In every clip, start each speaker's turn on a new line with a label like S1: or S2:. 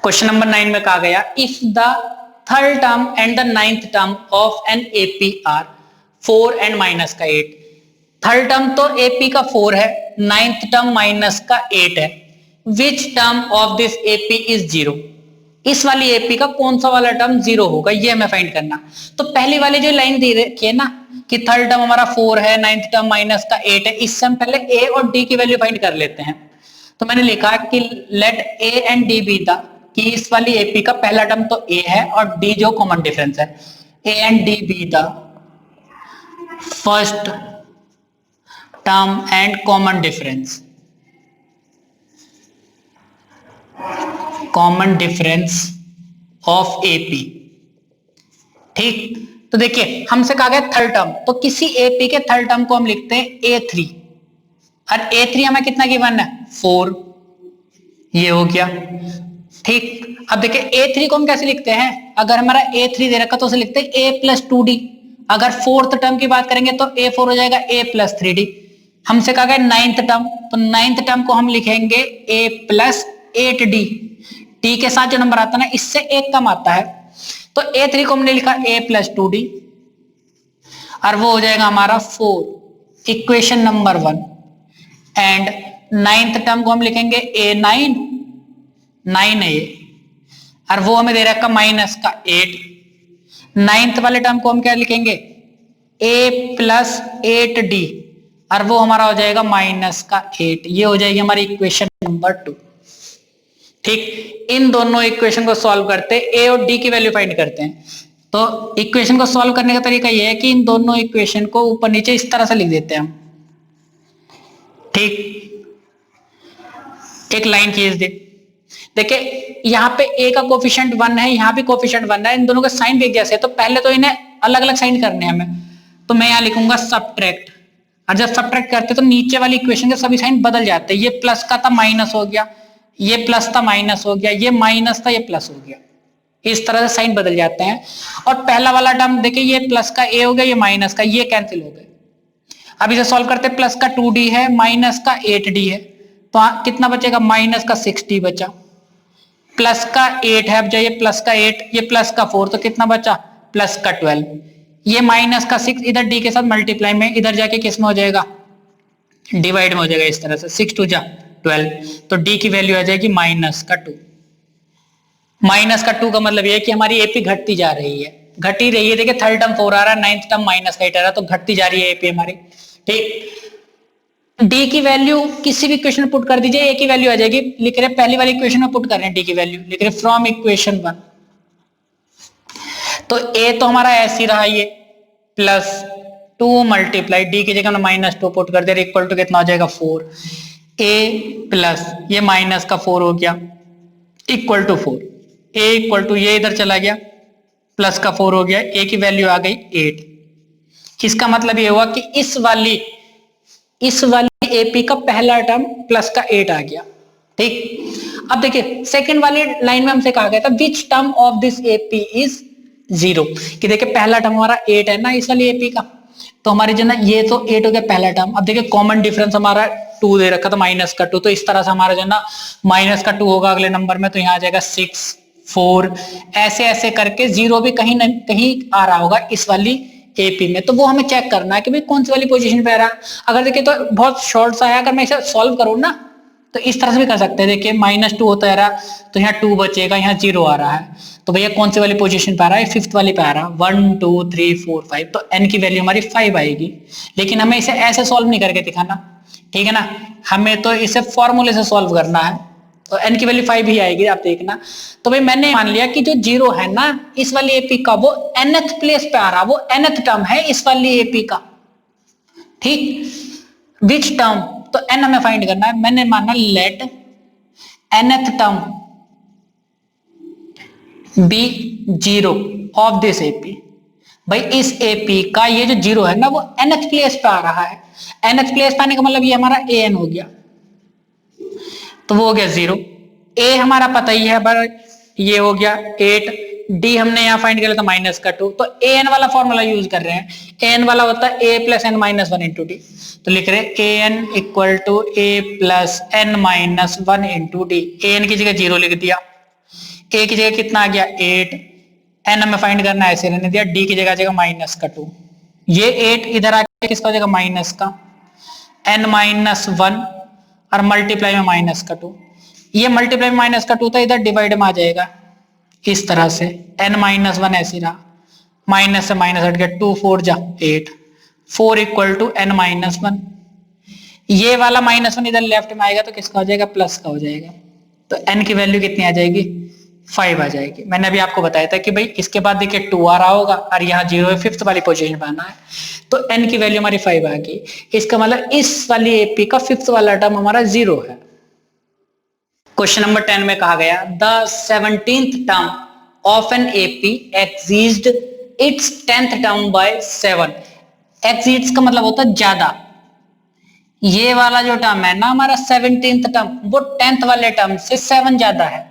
S1: Question number 9 में कहा गया if the third term and the ninth term of an AP are 4 and minus का 8। Third term तो AP का 4 है, नाइन्थ टर्म माइनस का 8 है। Which term of this AP is 0? इस वाली एपी का कौन सा वाला टर्म 0 होगा, ये हमें फाइंड करना। तो पहली वाली जो लाइन दी रखी है ना कि थर्ड टर्म हमारा 4 है, नाइन्थ टर्म माइनस का 8 है, इससे हम पहले ए और डी की वैल्यू फाइंड कर लेते हैं। तो मैंने लिखा कि let A and D be the, कि इस वाली एपी का पहला टर्म तो ए है और डी जो कॉमन डिफरेंस है, ए and D be the first term and common difference, common difference of AP. ठीक, तो देखिए हमसे कहा गया थर्ड टर्म, तो किसी एपी के थर्ड टर्म को हम लिखते हैं A3 और A3 हमें कितना गिवन है 4, ये हो गया। ठीक, अब देखिए A3 को हम कैसे लिखते हैं, अगर हमारा A3 दे रखा तो उसे लिखते हैं A प्लस 2D। अगर फोर्थ टर्म की बात करेंगे तो A4 हो जाएगा A प्लस 3D। हमसे कहा गया नाइन्थ टर्म, तो नाइन्थ टर्म को हम लिखेंगे A प्लस 8D। डी के साथ जो नंबर आता है ना इससे एक कम आता है, तो A3 को हमने लिखा A प्लस 2D और वो हो जाएगा हमारा 4, equation number 1। And ninth term को हम लिखेंगे A9, 9A और वो हमें दे रखा माइनस का 8। नाइन्थ वाले टर्म को हम क्या लिखेंगे A प्लस 8D और वो हमारा हो जाएगा माइनस का 8। ये हो जाएगी हमारी इक्वेशन नंबर 2। ठीक, इन दोनों इक्वेशन को सॉल्व करते ए और डी की वैल्यू फाइंड करते हैं। तो इक्वेशन को सॉल्व करने का तरीका यह है कि इन दोनों इक्वेशन को ऊपर नीचे इस तरह से लिख देते हैं हम। ठीक, एक लाइन खींच दे, देखिए यहाँ पे ए का कोफिशिएंट 1 है, यहाँ भी कोफिशिएंट 1 है, इन दोनों के साइन भी एक जैसे है, तो पहले तो इन्हें अलग अलग साइन करने हैं हमें। तो मैं यहाँ लिखूंगा सबट्रैक्ट, और जब सबट्रैक्ट करते तो नीचे वाली इक्वेशन के सभी साइन बदल जाते हैं। ये प्लस का था माइनस हो गया, ये प्लस था माइनस हो गया, ये माइनस था ये प्लस हो गया, इस तरह से साइन बदल जाते हैं। और पहला वाला टर्म देखिए ये प्लस का ए हो गया, ये माइनस का, ये कैंसिल हो गए। अब इसे सॉल्व करते प्लस का 2D है, माइनस का 8D है, तो कितना बचेगा माइनस का 6D बचा। प्लस का 8 है, अब जाइए प्लस का 8, ये प्लस का 4, तो कितना बचा प्लस का 12। ये माइनस का 6 इधर डी के साथ मल्टीप्लाई में, इधर जाके किस में हो जाएगा डिवाइड में हो जाएगा, इस तरह से 6 2 जा 12, तो डी की वैल्यू आ जाएगी माइनस का 2। माइनस का 2 का मतलब ये है कि हमारी एपी घटती जा रही है, घट ही रही है। देखिए थर्ड टर्म 4 आ रहा है, नाइन्थ टर्म माइनस का 8 आ रहा है, तो घटती जा रही है एपी हमारी। ठीक, डी की वैल्यू किसी भी इक्वेशन में पुट कर दीजिए, ए की वैल्यू आ जाएगी। लिख रहे पहली वाली इक्वेशन में पुट कर रहे हैं डी की वैल्यू, लिख रहे फ्रॉम इक्वेशन 1। तो ए तो हमारा ऐसे ही रहा, ये प्लस 2 मल्टीप्लाई डी की जगह माइनस 2 पुट कर दे रहे, इक्वल टू कितना हो जाएगा 4। ए प्लस ये माइनस का 4 हो गया equal to 4, A equal to ये इधर चला गया प्लस का 4 हो गया, ए की वैल्यू आ गई 8। इसका मतलब ये हुआ कि इस वाली एपी का पहला टर्म प्लस का 8 आ गया। ठीक, अब देखिए सेकंड वाली लाइन में हमसे कहा गया था which term of this AP is 0, कि देखिए पहला टर्म हमारा 8 है ना इस वाली एपी का, तो हमारी जो ना ये तो 8 हो गया पहला टर्म। अब देखिए कॉमन डिफरेंस हमारा 2 दे रखा था माइनस का 2, तो इस तरह से हमारा जो ना माइनस का 2 होगा अगले नंबर में, तो यहाँ आ जाएगा 6 4, ऐसे ऐसे करके 0 भी कहीं न कहीं आ रहा होगा इस वाली एपी में। तो वो हमें चेक करना है कि भाई कौन सी वाली पोजीशन पे आ रहा है। अगर देखिए तो बहुत शॉर्ट सा है, अगर मैं इसे सॉल्व करूँ ना तो इस तरह से भी कर सकते हैं। देखिए -2 होता है रहा, तो यहाँ 2 बचेगा, यहाँ 0 आ रहा है, तो भैया कौन सी वाली पोजीशन पे आ रहा है, फिफ्थ वाली पे आ रहा है। 1 2 3 4 5, तो n की वैल्यू हमारी 5 आएगी। लेकिन हमें इसे ऐसे सॉल्व नहीं करके दिखाना, ठीक है ना, हमें तो इसे फॉर्मूले से सॉल्व करना है, तो n की वैल्यू 5 ही आएगी, आप देखना। तो भाई मैंने मान लिया कि जो 0 है ना इस वाली एपी का, वो nth प्लेस पे आ रहा, वो nth टर्म है इस वाली एपी का। ठीक, विच टर्म, तो n हमें फाइंड करना है। मैंने माना let nth term be 0 of this AP. भाई इस एपी का ये जो 0 है ना वो nth प्लेस पे आ रहा है। nth प्लेस पे आने का मतलब ये हमारा an हो गया, तो वो हो गया 0। a हमारा पता ही है, ये हो गया 8। d हमने यहाँ फाइंड किया था माइनस का 2, तो an वाला फॉर्मूला यूज कर रहे हैं। an वाला होता है a plus n minus 1 into D, तो लिख रहे हैं an equal to a plus n minus 1 into D. an की जगह 0 लिख दिया, ए की जगह कितना आ गया 8, एन हमें फाइंड करना है ऐसे रहने दिया, डी की जगह आ जाएगा माइनस का 2, ये 8 इधर आके किसका हो जाएगा माइनस का n माइनस 1 और मल्टीप्लाई में माइनस का 2, ये मल्टीप्लाई में माइनस का 2 था, इधर डिवाइड में आ जाएगा इस तरह से n माइनस 1 ऐसी रहा, माइनस से माइनस हट गया, 2 4 जा 8, 4 इक्वल टू n माइनस 1, ये वाला माइनस 1 इधर लेफ्ट में आएगा तो किसका हो जाएगा प्लस का हो जाएगा, तो n की वैल्यू कितनी आ जाएगी 5 आ जाएगी। मैंने अभी आपको बताया था कि भाई इसके बाद देखिए 2 आ रहा होगा और यहाँ 0 है, फिफ्थ वाली पोजीशन पे आना है, तो n की वैल्यू हमारी 5 आ गई, इसका मतलब इस वाली एपी का फिफ्थ वाला टर्म हमारा 0 है। क्वेश्चन नंबर 10 में कहा गया the 17th term of an AP exceed it's 10th term by 7, exceeds का मतलब होता है ज्यादा, ये वाला जो टर्म है ना हमारा 17th टर्म वो 10th वाले टर्म से 7 ज्यादा है,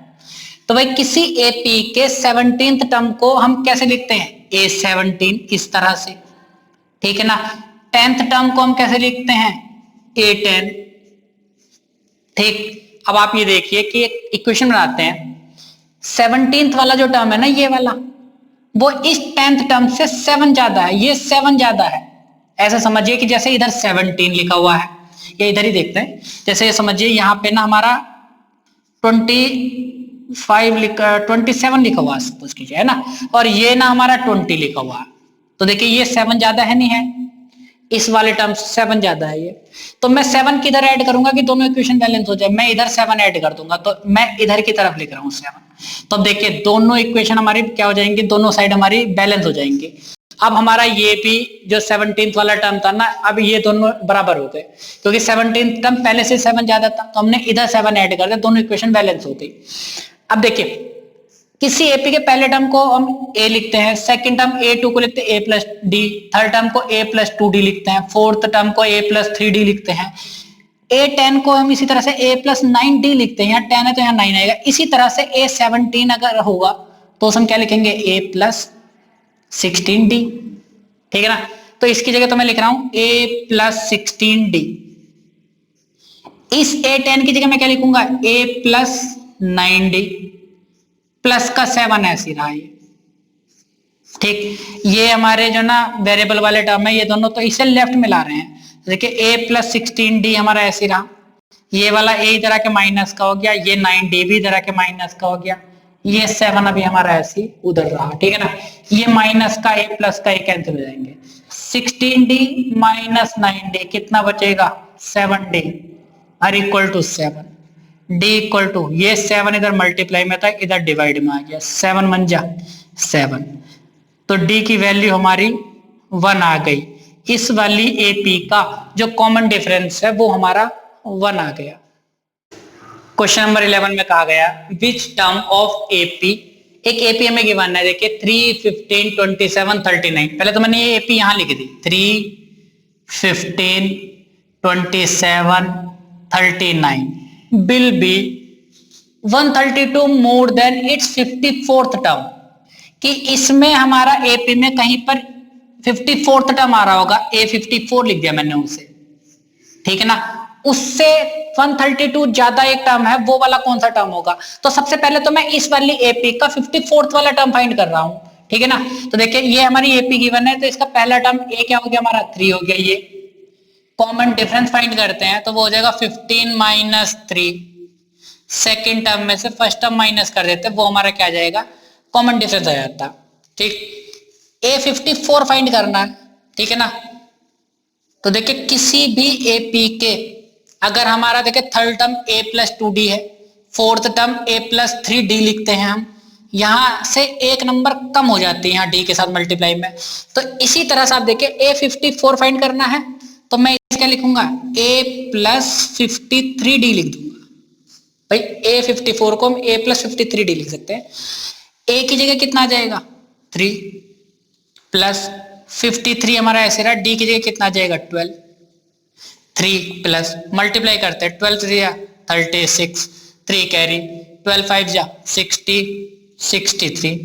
S1: तो भाई किसी एपी के 17th टर्म को हम कैसे लिखते हैं A17 इस तरह से, ठीक है ना, 10th टर्म को हम कैसे लिखते हैं A10, ठीक। अब आप ये देखिए कि एक इक्वेशन बनाते हैं, 17th वाला जो टर्म है ना ये वाला वो इस 10th टर्म से 7 ज्यादा है, ये 7 ज्यादा है, ऐसा समझिए कि जैसे इधर 17 लिखा हुआ है, ये इधर ही देखते हैं, जैसे ये समझिए यहाँ पे ना हमारा 27 लिखा हुआ है सपोज कीजिए, है ना, और ये ना हमारा 20 लिखा हुआ है, तो देखिए ये 7 ज्यादा है नहीं है, इस वाले टर्म से 7 ज्यादा है ये, तो मैं 7 किधर ऐड करूंगा कि दोनों इक्वेशन बैलेंस हो जाए, मैं इधर 7 ऐड कर दूंगा, तो मैं इधर की तरफ लिख रहा हूँ 7, तो देखिए दोनों इक्वेशन हमारी क्या हो जाएंगी, दोनों साइड हमारी बैलेंस हो जाएंगी। अब हमारा ये भी जो 17th वाला टर्म था ना, अब ये दोनों बराबर हो गए, क्योंकि 17th टर्म पहले से 7 ज्यादा था, तो हमने इधर 7 ऐड कर दिया, दोनों इक्वेशन बैलेंस हो गई। अब देखिए किसी एपी के पहले टर्म को हम a लिखते हैं, सेकंड टर्म a2 को लिखते हैं a plus D, third term को a प्लस 2d लिखते हैं, फोर्थ टर्म को a प्लस 3d लिखते हैं, a10 को हम इसी तरह से a प्लस 9d लिखते हैं, यहाँ 10 है तो यहाँ 9 आएगा, इसी तरह से a17 अगर होगा तो हम क्या लिखेंगे a प्लस 16d, ठीक है ना, तो इसकी जगह तो मैं लिख रहा हूं a प्लस 16d, इस a10 की जगह मैं क्या लिखूंगा a प्लस 9d, प्लस का 7 ऐसी रहा ये, ठीक। ये हमारे जो ना वेरिएबल वाले टर्म है ये दोनों तो इसे लेफ्ट में ला रहे हैं, देखिए a प्लस 16d हमारा ऐसी रहा, ये वाला a इधर आके माइनस का हो गया, ये 9d भी इधर आके माइनस का हो गया, ये 7 अभी हमारा ऐसी उधर रहा, ठीक है ना, ये माइनस का a प्लस का a कैंसिल हो जाएंगे, 16d माइनस 9d कितना बचेगा 7d और equal to 7, d equal to ये 7 इधर मल्टीप्लाई में था इधर डिवाइड में आ गया, 7 1 जा 7, तो d की वैल्यू हमारी 1 आ गई, इस वाली एपी का जो कॉमन डिफरेंस है वो हमारा 1 आ गया। क्वेश्चन नंबर 11 में कहा गया विच टर्म ऑफ एपी, एक एपी हमें गिवन है, देखिए 3 15 27 39, पहले तो मैंने ये एपी यहां लिख दी 3 15 27 39 will be 132 more than its 54th term, कि इसमें हमारा एपी में कहीं पर 54th टर्म आ रहा होगा, A54 लिख दिया मैंने उसे, ठीक है ना, उससे 132 ज्यादा एक टर्म है, वो वाला कौन सा टर्म होगा, तो सबसे पहले तो मैं इस वाली एपी का 54th वाला टर्म फाइंड कर रहा हूं, ठीक है ना, तो देखिए ये हमारी एपी गिवन है, तो इसका पहला टर्म ए क्या हो गया हमारा 3 हो गया, ये कॉमन डिफरेंस फाइंड करते हैं तो वो हो जाएगा 15 माइनस 3, सेकेंड टर्म में से फर्स्ट टर्म माइनस कर देते वो हमारा क्या आ जाएगा कॉमन डिफरेंस आ जाता, ठीक। A54 फाइंड करना है, ठीक है ना, तो देखिए किसी भी एपी के अगर हमारा देखिए third term a plus 2d है, fourth term a plus 3d लिखते हैं हम, यहां से एक नंबर कम हो जाती है यहाँ d के साथ मल्टीप्लाई में, तो इसी तरह से आप देखिए A54 फाइंड करना है तो मैं क्या लिखूंगा a प्लस 53d लिख दूंगा, भाई A54 को हम a प्लस 53d लिख सकते हैं, a की जगह कितना आ जाएगा 3 प्लस 53 हमारा ऐसे रहा, d की जगह कितना आ जाएगा 12, 3 प्लस मल्टीप्लाई करते हैं 12 3 36, 3 कैरी 12 5 जा 60 63,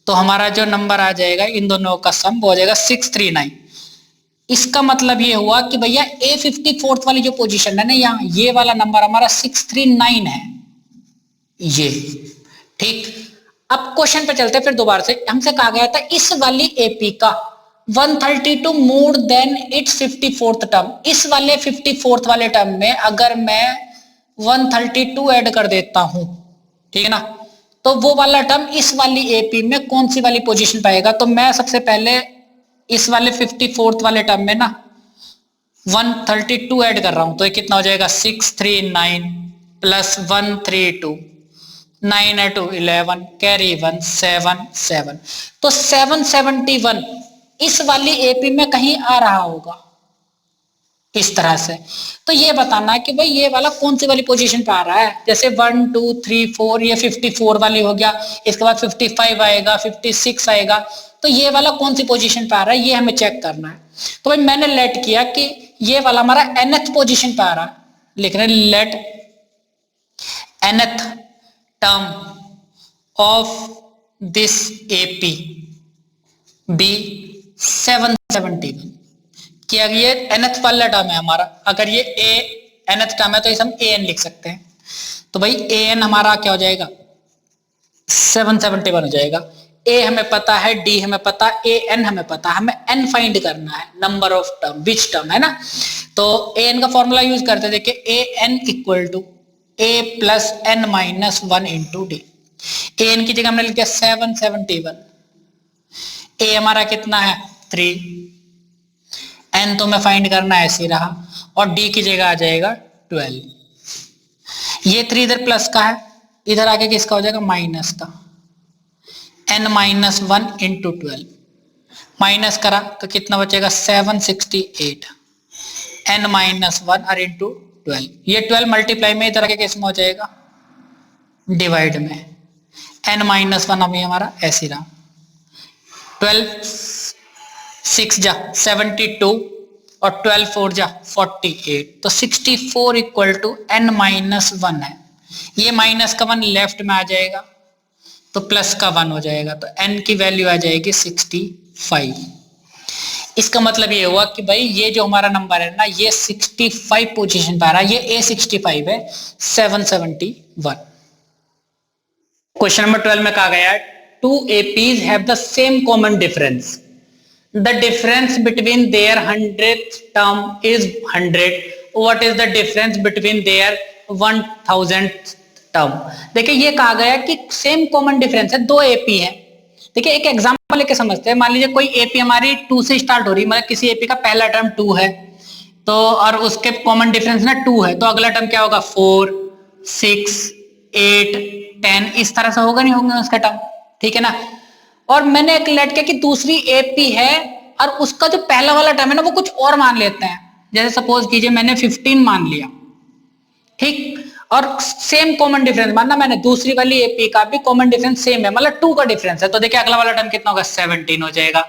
S1: तो हमारा जो नंबर आ जाएगा इन दोनों का सम हो जाएगा 639। इसका मतलब ये हुआ कि भैया A54 वाली जो पोजीशन है ना यहाँ, ये वाला नंबर हमारा 639 है, ये ठीक, अब क्वेश्चन पे चलते हैं फिर दोबारा से। हमसे कहा गया था इस वाली एपी का 132 more than it's 54th term. इस वाले 54th वाले टर्म में अगर मैं 132 ऐड कर देता हूं, ठीक है ना, तो वो वाला टर्म इस वाली एपी में कौन सी वाली पोजीशन पाएगा? तो मैं सबसे पहले इस वाले 54th वाले टर्म में ना 132 ऐड कर रहा हूं, तो ये कितना हो जाएगा 639 प्लस 132, 9 2 11 कैरी 1 7 7, तो 771 इस वाली एपी में कहीं आ रहा होगा इस तरह से। तो ये बताना कि भाई ये वाला कौन सी वाली पोजीशन पे आ रहा है। जैसे 1 2 3 4 ये 54 वाली हो गया, इसके बाद 55 आएगा, 56 आएगा, तो ये वाला कौन सी पोजीशन पे आ रहा है ये हमें चेक करना है। तो भाई मैंने लेट किया कि ये वाला हमारा nth पोजीशन पे आ रहा है, लिख रहे let nth term of this AP be 771, कि अगर ये nth वाला टर्म है हमारा, अगर ये a nth टर्म है तो इसे हम an लिख सकते हैं। तो भाई an हमारा क्या हो जाएगा 771 हो जाएगा। a हमें पता है, d हमें पता, an हमें पता, हमें n फाइंड करना है, number of term, which term है ना। तो an का फॉर्मूला यूज करते हैं, देखिए an equal to a plus n minus 1 into D. an की जगह हमने लिख दिया 771, a हमारा कितना है 3, n तो मैं फाइंड करना ऐसे रहा, और d की जगह आ जाएगा 12। ये 3 इधर प्लस का है, इधर आके किसका हो जाएगा माइनस का, n माइनस 1 इंटू 12, माइनस करा तो कितना बचेगा 768, n माइनस 1 और इंटू 12, ये 12 मल्टीप्लाई में इधर आके किस में हो जाएगा डिवाइड में, n माइनस 1 अभी हमारा ऐसे रहा, 12 6 जा 72 और 12 4 जा 48, तो 64 इक्वल टू n माइनस 1 है। ये माइनस का 1 लेफ्ट में आ जाएगा तो प्लस का 1 हो जाएगा, तो n की वैल्यू आ जाएगी 65। इसका मतलब ये हुआ कि भाई ये जो हमारा नंबर है ना ये 65 पोजीशन पर आ रहा है, ये A65 है 771। क्वेश्चन नंबर 12 में कहा गया है two APs have the same common difference. The difference between their 100th term is 100. What is the difference between their 1000th term? देखिए ये कहा गया कि सेम कॉमन डिफरेंस है, दो एपी है। देखिए एक एग्जांपल लेके समझते हैं। मान लीजिए कोई एपी हमारी 2 से स्टार्ट हो रही है, मतलब किसी एपी का पहला टर्म 2 है, तो और उसके कॉमन डिफरेंस ना 2 है, तो अगला टर्म क्या होगा 4 6 8 10, इस तरह से होगा नहीं होंगे उसका टर्म, ठीक है ना। और मैंने एक लेट किया कि दूसरी एपी है और उसका जो पहला वाला टर्म है ना वो कुछ और मान लेते हैं, जैसे सपोज कीजिए मैंने 15 मान लिया, ठीक, और सेम कॉमन डिफरेंस मानना मैंने, दूसरी वाली एपी का भी कॉमन डिफरेंस सेम है, मतलब 2 का डिफरेंस है, तो देखिए अगला वाला टर्म कितना होगा 17 हो जाएगा,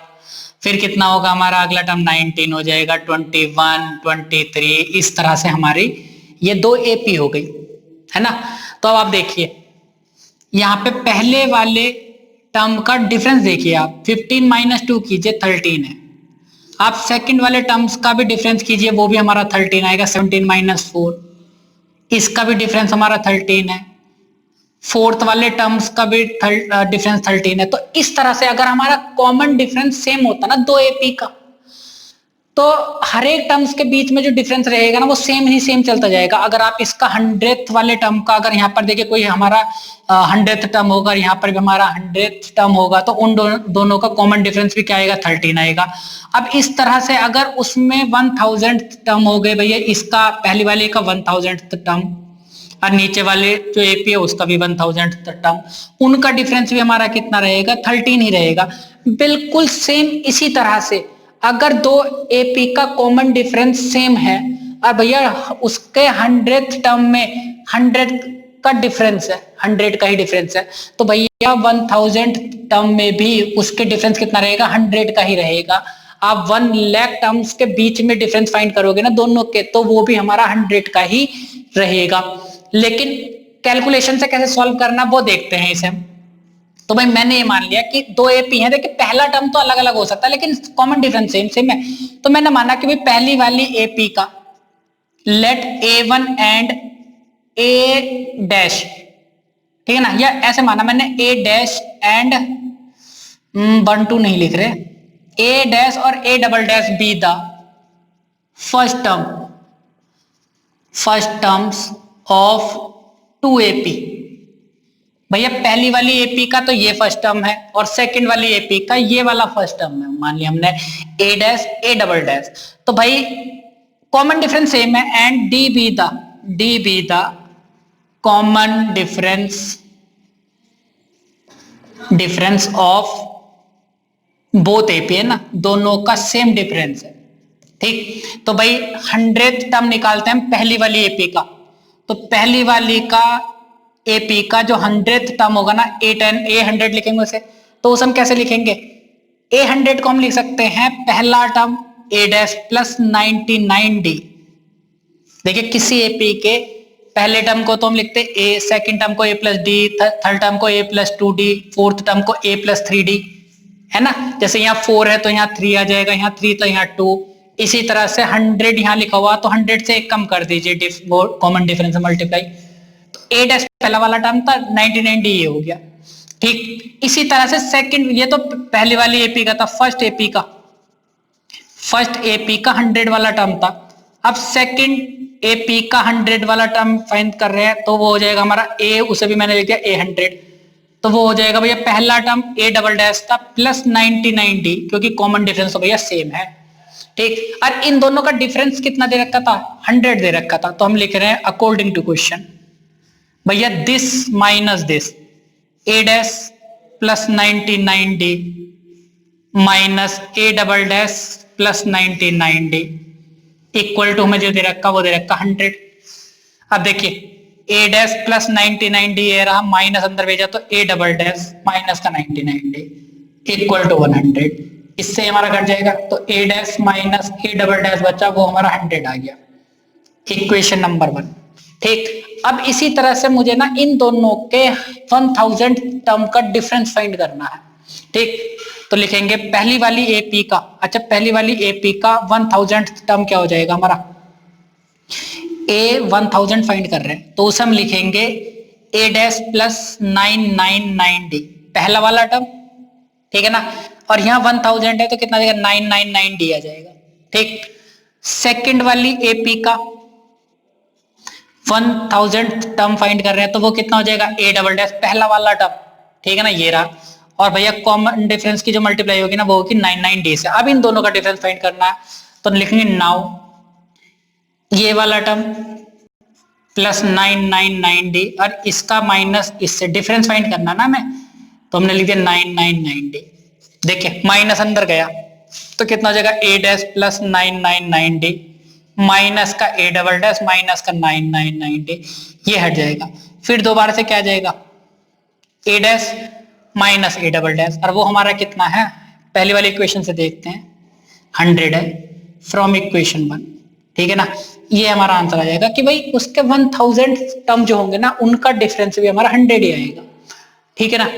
S1: फिर कितना होगा हमारा अगला टर्म 19 हो जाएगा, 21 23, इस तरह से हमारी ये दो एपी हो गई, है ना। तो अब आप देखिए यहाँ पे पहले वाले टर्म का डिफरेंस देखिए आप, 15 माइनस 2 कीजिए 13 है। आप सेकंड वाले टर्म्स का भी डिफरेंस कीजिए, वो भी हमारा 13 आएगा, 17 माइनस 4, इसका भी डिफरेंस हमारा 13 है। फोर्थ वाले टर्म्स का भी डिफरेंस 13 है। तो इस तरह से अगर हमारा कॉमन डिफरेंस सेम होता ना दो एपी का, तो हर एक टर्म्स के बीच में जो डिफरेंस रहेगा ना वो सेम ही सेम चलता जाएगा। अगर आप इसका 100th वाले टर्म का, अगर यहाँ पर देखिए कोई हमारा 100th टर्म होगा, यहाँ पर भी हमारा 100th टर्म होगा, तो उन दोनों का कॉमन डिफरेंस भी क्या आएगा 13 आएगा। अब इस तरह से अगर उसमें 1000th टर्म हो गए भैया, इसका पहली वाले का 1000th टर्म और नीचे वाले जो एपी है उसका भी 1000th टर्म, उनका डिफरेंस भी हमारा कितना रहेगा 13 ही रहेगा। बिल्कुल सेम इसी तरह से अगर दो एपी का कॉमन डिफरेंस सेम है और भैया उसके 100th टर्म में 100 का डिफरेंस है, 100 का ही डिफरेंस है, तो भैया 1000th टर्म में भी उसके डिफरेंस कितना रहेगा 100 का ही रहेगा। आप 1 लाख टर्म्स के बीच में डिफरेंस फाइंड करोगे ना दोनों के, तो वो भी हमारा 100 का ही रहेगा। लेकिन कैलकुलेशन से कैसे सॉल्व करना वो देखते हैं इसे। तो भाई मैंने ये मान लिया कि दो एपी हैं, देखिए पहला टर्म तो अलग अलग हो सकता है लेकिन कॉमन डिफरेंस सेम सेम है। तो मैंने माना कि भाई पहली वाली एपी का late A1 and A dash, ठीक है ना, या ऐसे माना मैंने ए डैश एंड 1 2 नहीं लिख रहे, ए डैश और A double dash be the first terms of 2AP। भैया पहली वाली एपी का तो ये फर्स्ट टर्म है और सेकंड वाली एपी का ये वाला फर्स्ट टर्म है। मान लिया हमने ए डैश ए डबल डैश, तो भाई कॉमन डिफरेंस सेम है and D be the common difference of both AP, है ना, दोनों का सेम डिफरेंस है। ठीक, तो भाई 100th टर्म निकालते हैं पहली वाली एपी का, तो पहली वाली का एपी का जो 100th टर्म होगा ना, A100 लिखेंगे उसे, तो उसे हम कैसे लिखेंगे, A100 को हम लिख सकते हैं पहला term A dash plus 99D। देखिए किसी एपी के पहले टर्म को तो हम लिखते हैं A, सेकंड टर्म को A plus D, third term को A plus 2D, fourth term को A प्लस 3D, है ना। जैसे यहाँ 4 है तो यहाँ 3 आ जाएगा, यहाँ 3 तो यहाँ 2। इसी तरह से 100 यहाँ लिखा हुआ तो 100 से एक कम कर दीजिए, वो कॉमन डिफरेंस मल्टीप्लाई, तो A डैश पहला वाला टर्म था, 99D ये हो गया। ठीक, इसी तरह से सेकंड, ये तो पहली वाली एपी का था, फर्स्ट एपी का 100 वाला टर्म था। अब सेकंड एपी का 100 वाला टर्म फाइंड कर रहे हैं, तो वो हो जाएगा हमारा A, उसे भी मैंने लिख दिया A100, तो वो हो जाएगा भैया पहला टर्म A डबल डैश था प्लस 99D, क्योंकि कॉमन डिफरेंस तो भैया सेम है। ठीक, और इन दोनों का डिफरेंस कितना दे रखा था, 100 दे रखा था, तो हम लिख रहे हैं अकॉर्डिंग टू क्वेश्चन भैया this minus this, A dash plus 99D minus A double dash plus 99D equal to हमें जो दे रखा वो दे रखा 100। अब देखिए A डैश प्लस 99D ये रहा, माइनस अंदर भेजा तो A डबल डैश माइनस का 99D इक्वल टू 100, इससे हमारा कट जाएगा, तो A dash minus A double dash बचा, वो हमारा 100 आ गया, इक्वेशन नंबर 1। ठीक, अब इसी तरह से मुझे ना इन दोनों के 1000 टर्म का डिफरेंस फाइंड करना है। ठीक, तो लिखेंगे पहली वाली एपी का, अच्छा पहली वाली एपी का 1000 टर्म क्या हो जाएगा हमारा, A 1000 फाइंड कर रहे हैं, तो उसे हम लिखेंगे A डैश प्लस 999D पहला वाला टर्म, ठीक है ना, और यहाँ 1000 है तो कितना आ जाएगा 999D आ जाएगा। ठीक, सेकंड वाली एपी का 1000 टर्म फाइंड कर रहे हैं, तो वो कितना हो जाएगा A डबल डैश पहला वाला टर्म, ठीक है ना, ये रहा, और भैया कॉमन डिफरेंस की जो मल्टीप्लाई होगी ना वो होगी 99D से। अब इन दोनों का डिफरेंस फाइंड करना है, तो लिखेंगे नाउ ये वाला टर्म प्लस 999D और इसका माइनस इससे डिफरेंस फाइंड करना ना हमें, तो हमने लिख दिया 999D। देखिए माइनस अंदर गया तो कितना हो जाएगा A dash plus 999D minus का A डबल डैश माइनस का 999D, ये हट जाएगा। फिर दोबारा से क्या आ जाएगा A dash minus A double dash, और वो हमारा कितना है, पहली वाली इक्वेशन से देखते हैं 100 है फ्रॉम इक्वेशन 1, ठीक है ना, ये हमारा आंसर आ जाएगा कि भाई उसके 1000 टर्म जो होंगे ना उनका डिफरेंस भी हमारा 100 ही आएगा। ठीक है ना,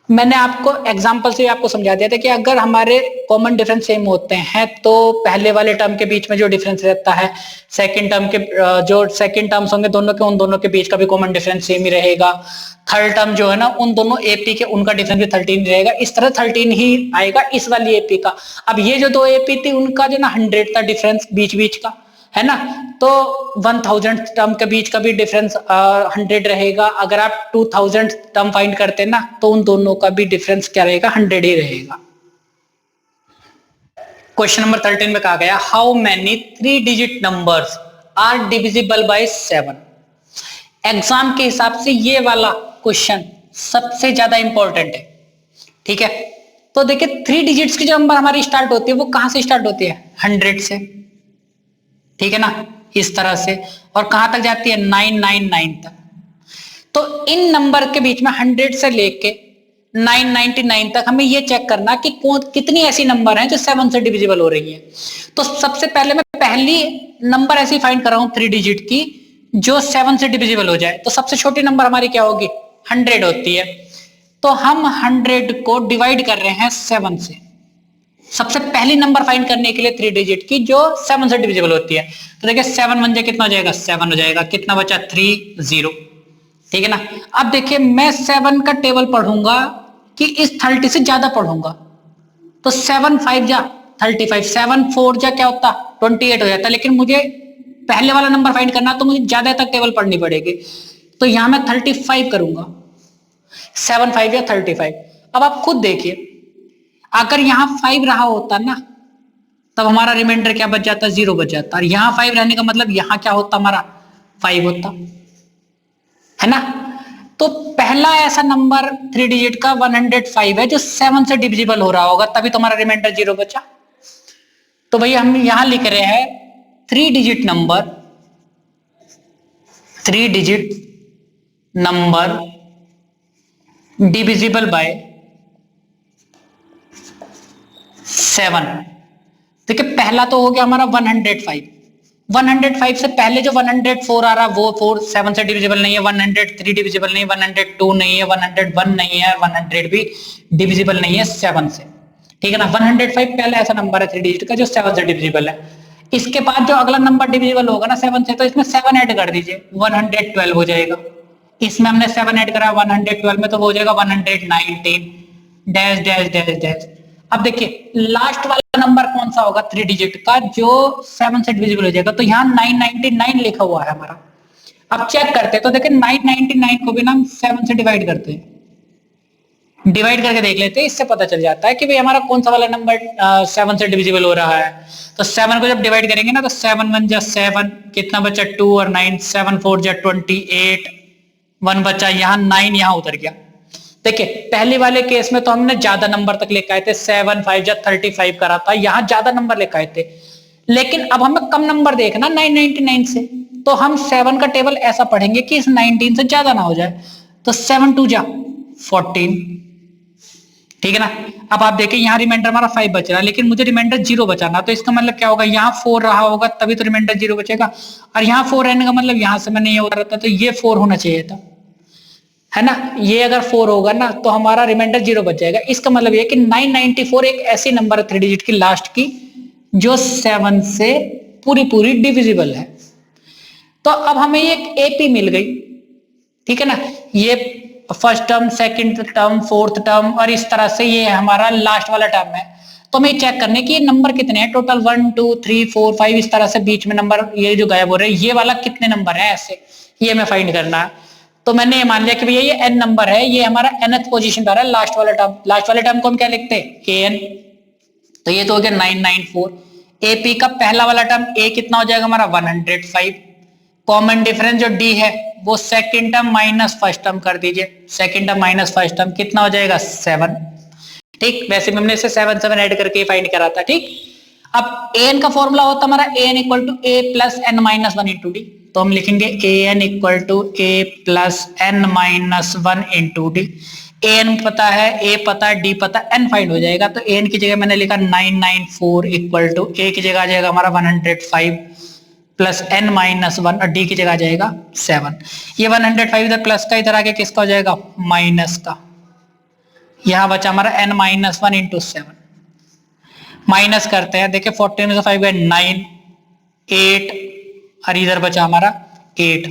S1: मैंने आपको एग्जांपल से आपको समझा दिया था कि अगर हमारे कॉमन डिफरेंस सेम होते हैं तो पहले वाले टर्म के बीच में जो डिफरेंस रहता है, सेकंड टर्म के जो सेकंड टर्म्स होंगे दोनों के, उन दोनों के बीच का भी कॉमन डिफरेंस सेम ही रहेगा। थर्ड टर्म जो है ना उन दोनों एपी के, उनका डिफरेंस भी 13 रहेगा, इस तरह 13 ही आएगा इस वाली एपी का। अब ये जो दो एपी थी उनका जो ना 100 था डिफरेंस बीच बीच का, है ना, तो 1000 टर्म के बीच का भी डिफरेंस 100 रहेगा। अगर आप 2000 टर्म फाइंड करते हैं ना तो उन दोनों का भी डिफरेंस क्या रहेगा, 100 ही रहेगा। क्वेश्चन नंबर 13 में कहा गया how many 3 digit numbers are divisible by 7। Exam के हिसाब से ये वाला क्वेश्चन सबसे ज्यादा इंपॉर्टेंट है। ठीक है, तो देखिए 3 डिजिट्स की जो नंबर हमारी स्टार्ट होती है वो कहां से स्टार्ट होती है, 100 से, ठीक है ना, इस तरह से, और कहां तक जाती है 999 तक। तो इन नंबर के बीच में 100 से लेके 999 तक हमें ये चेक करना कि कितनी ऐसी नंबर हैं जो 7 से डिविजिबल हो रही हैं। तो सबसे पहले मैं पहली नंबर ऐसी फाइंड कर रहा हूं 3 डिजिट की जो 7 से डिविजिबल हो जाए। तो सबसे छोटी नंबर हमारी क्या होगी, 100 होती है। तो हम 100 को डिवाइड कर रहे हैं 7 से, सबसे पहली नंबर फाइंड करने के लिए 3 डिजिट की जो 7 से डिविजिबल होती है। तो देखिए 7 1 कितना हो जाएगा, 7 हो जाएगा, कितना बचा 3 0, ठीक है ना। अब देखिए मैं 7 का टेबल पढ़ूंगा कि इस 30 से ज्यादा पढ़ूंगा, तो 7 5 जा 35, 7 4 जा क्या होता 28 हो जाता, लेकिन मुझे पहले वाला नंबर फाइंड करना तो मुझे ज्यादा तक टेबल पढ़नी पड़ेगी, तो यहां मैं 35 करूंगा, 7 5 या 35। अब आप खुद देखिए अगर यहां 5 रहा होता ना तब हमारा रिमाइंडर क्या बच जाता, 0 बच जाता, और यहां 5 रहने का मतलब यहां क्या होता हमारा 5 होता है ना। तो पहला ऐसा नंबर 3 डिजिट का 105 है जो 7 से डिविजिबल हो रहा होगा, तभी तुम्हारा रिमाइंडर 0 बचा। तो भैया हम यहां लिख रहे हैं 3 digit number, 3 digit number divisible by 7। देखिए पहला तो हो गया हमारा 105, 105 से पहले जो 104 आ रहा वो 4 7 से डिविजिबल नहीं है, 103 डिविजिबल नहीं है, 102 नहीं है, 101 नहीं है, 100 भी डिविजिबल नहीं है 7 से, ठीक है ना। 105 पहला ऐसा नंबर है 3 डिजिट का जो 7 से डिविजिबल है। इसके बाद जो अगला नंबर डिविजिबल होगा ना 7 से, तो इसमें 7 ऐड कर दीजिए 112 हो जाएगा। इसमें हमने 7 ऐड करा 112 में, तो वो हो जाएगा 119 डैश डैश डैश डैश। अब देखिए लास्ट वाला नंबर कौन सा होगा 3 डिजिट का जो 7 से डिविजिबल हो जाएगा, तो यहाँ 999 लिखा हुआ है हमारा। अब चेक करते हैं तो देखिए 999 को भी ना हम 7 से डिवाइड करते हैं, डिवाइड करके देख लेते हैं, इससे पता चल जाता है कि भाई हमारा कौन सा वाला नंबर 7 से डिविजिबल हो रहा है। तो 7 को जब डिवाइड करेंगे ना तो 7 1 जा 7, कितना बचा 2 और 9, 7 4 जा 28, 1 बचा, यहाँ 9 यहाँ उतर गया। देखिए पहले वाले केस में तो हमने ज्यादा नंबर तक लेकर आए थे, 7 5 जा 35 करा था, यहां ज्यादा नंबर लेकर आए थे, लेकिन अब हमें कम नंबर देखना 999 से, तो हम 7 का टेबल ऐसा पढ़ेंगे कि इस 19 से ज्यादा ना हो जाए, तो 7 2 जा 14, ठीक है ना। अब आप देखिए यहाँ रिमाइंडर हमारा 5 बच रहा है, लेकिन मुझे रिमाइंडर 0 बचाना, तो इसका मतलब क्या होगा यहाँ 4 रहा होगा तभी तो रिमाइंडर 0 बचेगा, और यहाँ 4 रहने का मतलब यहां से मैंने ये उतारा था, तो ये 4 होना चाहिए था, है ना। ये अगर 4 होगा ना तो हमारा रिमाइंडर 0 बच जाएगा। इसका मतलब ये कि 994 एक ऐसी नंबर है 3 डिजिट की लास्ट की जो 7 से पूरी पूरी डिविजिबल है। तो अब हमें एक एपी मिल गई, ठीक है ना। ये first term, second term, fourth term, और इस तरह से ये हमारा लास्ट वाला टर्म है। तो हमें चेक करने की ये नंबर कितने हैं टोटल, 1 2 3 4 5, इस तरह से बीच में नंबर ये जो गायब हो रहे हैं ये वाला कितने नंबर है, ऐसे ये हमें फाइंड करना है। तो मैंने ये मान लिया कि भैया ये n नंबर है, ये हमारा nth पोजीशन पर है लास्ट वाला टर्म, लास्ट वाले टर्म को हम क्या लिखते हैं an, तो ये तो हो गया 994। एपी का पहला वाला टर्म a कितना हो जाएगा हमारा 105, कॉमन डिफरेंस जो d है वो second term minus first term कर दीजिए, second term minus first term कितना हो जाएगा 7, ठीक। वैसे भी हमने इसे 7 7 ऐड करके फाइंड करा था, ठीक। अब an का फॉर्मूला होता हमारा an equal to a plus n minus 1 into D, तो हम लिखेंगे an equal to a plus n minus 1 into D. an पता है, a पता है, d पता है, n फाइंड हो जाएगा, तो an की जगह मैंने लिखा 994 इक्वल टू a की जगह आ जाएगा हमारा 105 प्लस n माइनस 1 और d की जगह आ जाएगा 7। ये 105 इधर प्लस का, इधर आगे किसका हो जाएगा माइनस का, यहां बचा हमारा n माइनस 1 इंटू 7, माइनस करते हैं, देखिए 14 में से 5 गए 9 8 और इधर बचा हमारा 8,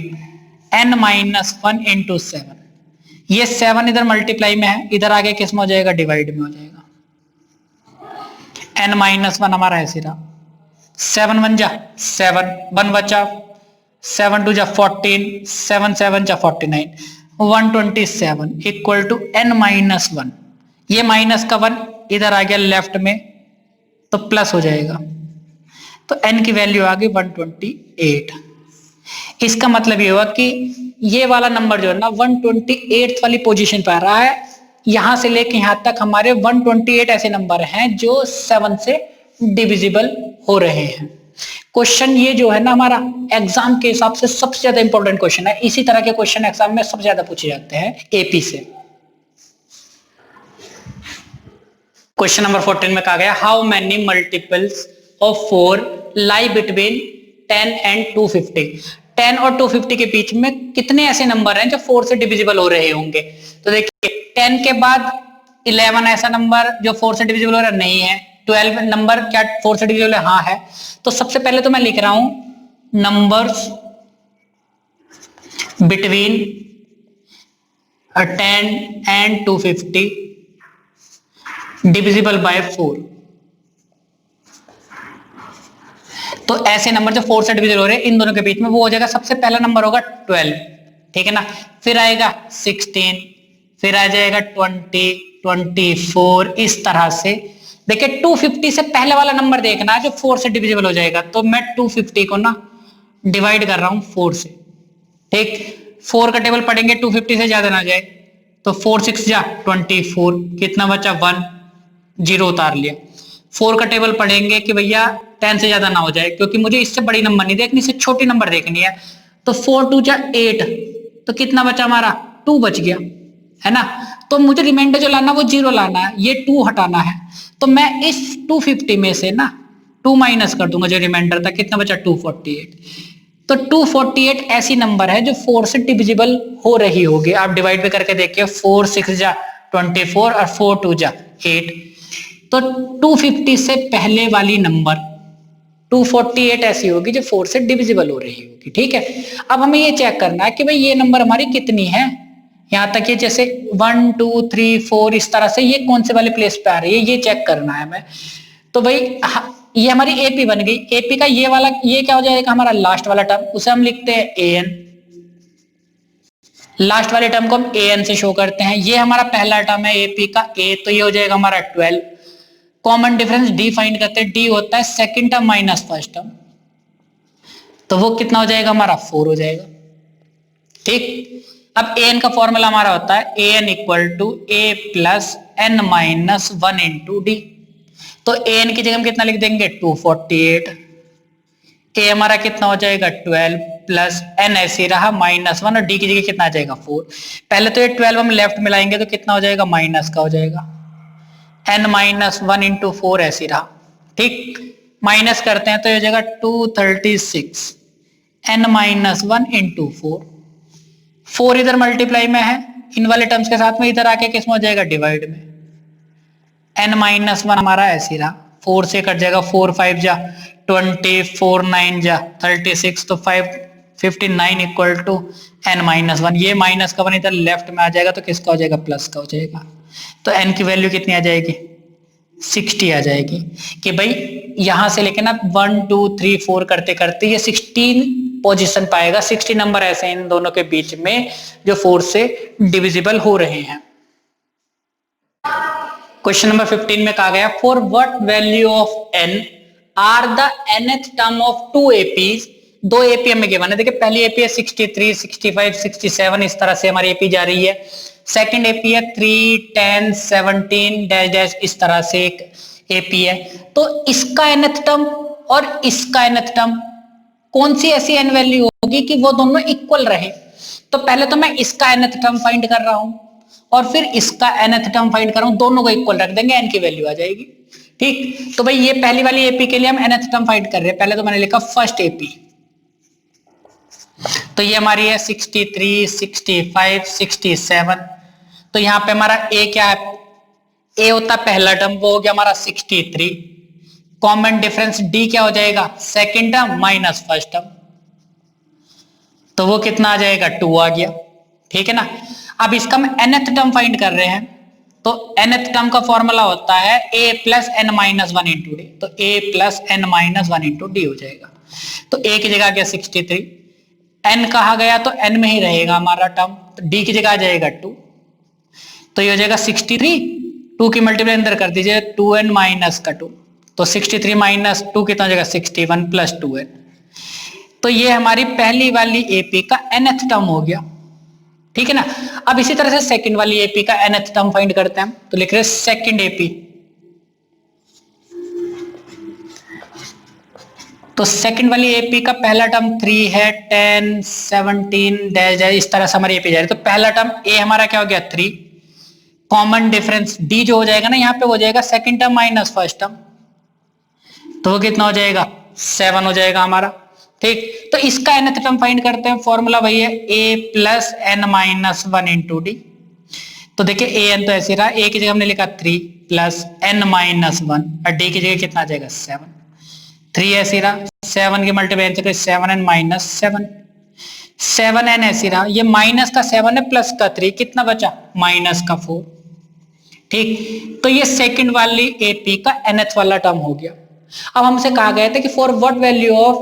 S1: n माइनस 1 इंटू 7, ये 7 इधर मल्टीप्लाई में है, इधर आगे किस में हो जाएगा डिवाइड में हो जाएगा, n माइनस 1 हमारा ऐसे रहा, 7 1 जा 7, 1 बचा, 7 2 जा 14, 7 7 जा 49, 127 इक्वल टू n माइनस 1, ये माइनस का 1 इधर आ गया लेफ्ट में तो प्लस हो जाएगा, तो n की वैल्यू आ गई 128। इसका मतलब ये हुआ कि ये वाला नंबर जो है ना 128 वाली पोजीशन पर आ रहा है, यहां से लेके यहां तक हमारे 128 ऐसे नंबर हैं जो 7 से डिविजिबल हो रहे हैं। क्वेश्चन ये जो है ना हमारा एग्जाम के हिसाब से सबसे ज्यादा इंपॉर्टेंट क्वेश्चन है, इसी तरह के क्वेश्चन एग्जाम में सबसे ज्यादा पूछे जाते हैं एपी से। क्वेश्चन नंबर 14 में कहा गया how many multiples of 4 lie between 10 and 250, 10 और 250 के बीच में कितने ऐसे नंबर हैं जो 4 से डिविजिबल हो रहे होंगे। तो देखिए 10 के बाद 11 ऐसा नंबर जो 4 से डिविजिबल हो रहा नहीं है, 12 नंबर क्या 4 से डिविजिबल है, हाँ है। तो सबसे पहले तो मैं लिख रहा हूं numbers between 10 and 250 divisible by 4। तो ऐसे नंबर जो 4 से डिविजिबल हो रहे हैं इन दोनों के बीच में वो हो जाएगा, सबसे पहला नंबर होगा 12, ठीक है ना, फिर आएगा 16, फिर आ जाएगा 20, 24, इस तरह से। देखिए 250 से पहले वाला नंबर देखना जो 4 से डिविजिबल हो जाएगा, तो मैं 250 को ना डिवाइड कर रहा हूं 4 से, ठीक, 4 का टेबल पढ़ेंगे 250 से ज्यादा ना जाए, तो 4 6 जा 24, कितना बचा 1, 0 उतार लिया। 4 का टेबल पढ़ेंगे कि भैया 10 से ज्यादा ना हो जाए, क्योंकि मुझे इससे बड़ी नंबर नहीं देखनी, इससे छोटी नंबर देखनी है, तो 4 2 जा 8, तो कितना बचा हमारा 2 बच गया, है ना। तो मुझे रिमाइंडर जो लाना वो 0 लाना है, ये 2 हटाना है, तो मैं इस 250 में से ना 2 माइनस कर दूंगा, जो रिमाइंडर था कितना बचा 248। तो 248 ऐसी नंबर है जो 4 से डिविजिबल हो रही होगी। आप डिवाइड भी करके देखिए, 4 6 जा 24 और 4 2 जा 8, तो 250 से पहले वाली नंबर 248 ऐसी होगी जो 4 से डिविजिबल हो रही होगी, ठीक है। अब हमें ये चेक करना है कि भाई ये नंबर हमारी कितनी है, यहां तक ये जैसे 1 2 3 4 इस तरह से ये कौन से वाले प्लेस पे आ रही है ये चेक करना है हमें। तो भाई ये हमारी एपी बन गई, एपी का ये वाला ये क्या हो जाएगा हमारा लास्ट वाला टर्म, उसे हम लिखते हैं एन, लास्ट वाले टर्म को हम एन से शो करते हैं। ये हमारा पहला टर्म है एपी का ए, तो ये हो जाएगा हमारा 12। कॉमन डिफरेंस डी फाइंड करते हैं, डी होता है second term minus first term, तो वो कितना हो जाएगा हमारा 4 हो जाएगा, ठीक। अब एन का फॉर्मूला हमारा होता है n equal to A plus n minus 1 into D, तो एन की जगह हम कितना लिख देंगे 248, ए हमारा कितना हो जाएगा 12 प्लस एन ऐसे रहा -1 और डी की जगह कितना आ जाएगा 4। पहले तो ये 12 हम लेफ्ट मिलाएंगे तो कितना हो जाएगा माइनस का हो जाएगा, n माइनस 1 इंटू 4 ऐसी रहा, ठीक, माइनस करते हैं तो ये हो जाएगा 236 n माइनस 1 इंटू 4 इधर मल्टीप्लाई में है इन वाले टर्म्स के साथ में, इधर आके किस में हो जाएगा डिवाइड में, n माइनस 1 हमारा ऐसी रहा, 4 से कट जाएगा 4 5 जा 20, 4 9 जा 36, तो 59 इक्वल टू n माइनस 1, ये माइनस का 1 इधर लेफ्ट में आ जाएगा तो किसका हो जाएगा प्लस का हो जाएगा, तो n की वैल्यू कितनी आ जाएगी 60 आ जाएगी। कि भाई यहां से लेके ना 1 2 3 4 करते करते ये 16 पोजीशन पाएगा, 60 नंबर ऐसे इन दोनों के बीच में जो 4 से डिविजिबल हो रहे हैं। क्वेश्चन नंबर 15 में कहा गया for what value of n are the nth term of 2 APs, 2 AP हमें गिवन है। देखिए पहली एपी है 63 65 67 इस तरह से हमारी एपी जा रही है, सेकंड एपी है 3 10 17 डैश डैश इस तरह से एक एपी है। तो इसका nth टर्म और इसका nth टर्म कौन सी ऐसी n वैल्यू होगी कि वो दोनों इक्वल रहे। तो पहले तो मैं इसका nth टर्म फाइंड कर रहा हूं और फिर इसका nth टर्म फाइंड कर रहा हूं, दोनों को इक्वल रख देंगे n की वैल्यू आ जाएगी, ठीक। तो भाई ये पहली वाली एपी के लिए हम nth टर्म फाइंड कर रहे हैं, पहले तो मैंने लिखा फर्स्ट एपी, तो ये हमारी है 63 65 67, तो यहां पे हमारा a क्या है, a होता है पहला टर्म, वो हो गया हमारा 63, कॉमन डिफरेंस d क्या हो जाएगा second term minus first term, तो वो कितना आ जाएगा 2 आ गया, ठीक है ना। अब इसका हम nth टर्म फाइंड कर रहे हैं, तो nth टर्म का फॉर्मूला होता है a plus n minus 1 into D, तो a plus n minus 1 into D हो जाएगा। तो a की जगह आ गया 63, n कहा गया तो n में ही रहेगा हमारा टर्म, तो d की जगह आ जाएगा 2, तो ये हो जाएगा 63, 2 की मल्टीप्लाई अंदर कर दीजिए 2n माइनस का 2, तो 63 माइनस 2 कितना हो जाएगा 61 प्लस 2n, तो ये हमारी पहली वाली एपी का nth टर्म हो गया, ठीक है ना। अब इसी तरह से सेकंड वाली एपी का nth टर्म फाइंड करते हैं, तो लिख रहे हैं सेकंड एपी, तो सेकंड वाली एपी का पहला टर्म 3 है 10 17 डैश डैश इस तरह से हमारी एपी जा रही है। तो पहला टर्म ए हमारा क्या हो गया 3, कॉमन डिफरेंस डी जो हो जाएगा ना यहाँ पे हो जाएगा second term minus first term, तो वो कितना हो जाएगा 7 हो जाएगा हमारा, ठीक। तो इसका nth टर्म फाइंड करते हैं, फॉर्मूला वही है a plus n minus 1 into D, तो देखिए an तो ऐसे रहा, a की जगह हमने लिखा 3 प्लस n माइनस 1 और d की जगह कितना आ जाएगा 7, 3 ऐसे रहा, 7 की मल्टीप्लाई 7n माइनस 7, 7n ऐसी रहा, ये माइनस का 7 है प्लस का 3, कितना बचा माइनस का 4। ठीक, तो ये सेकंड वाली एपी का nth वाला टर्म हो गया। अब हमसे कहा गया था कि for what value of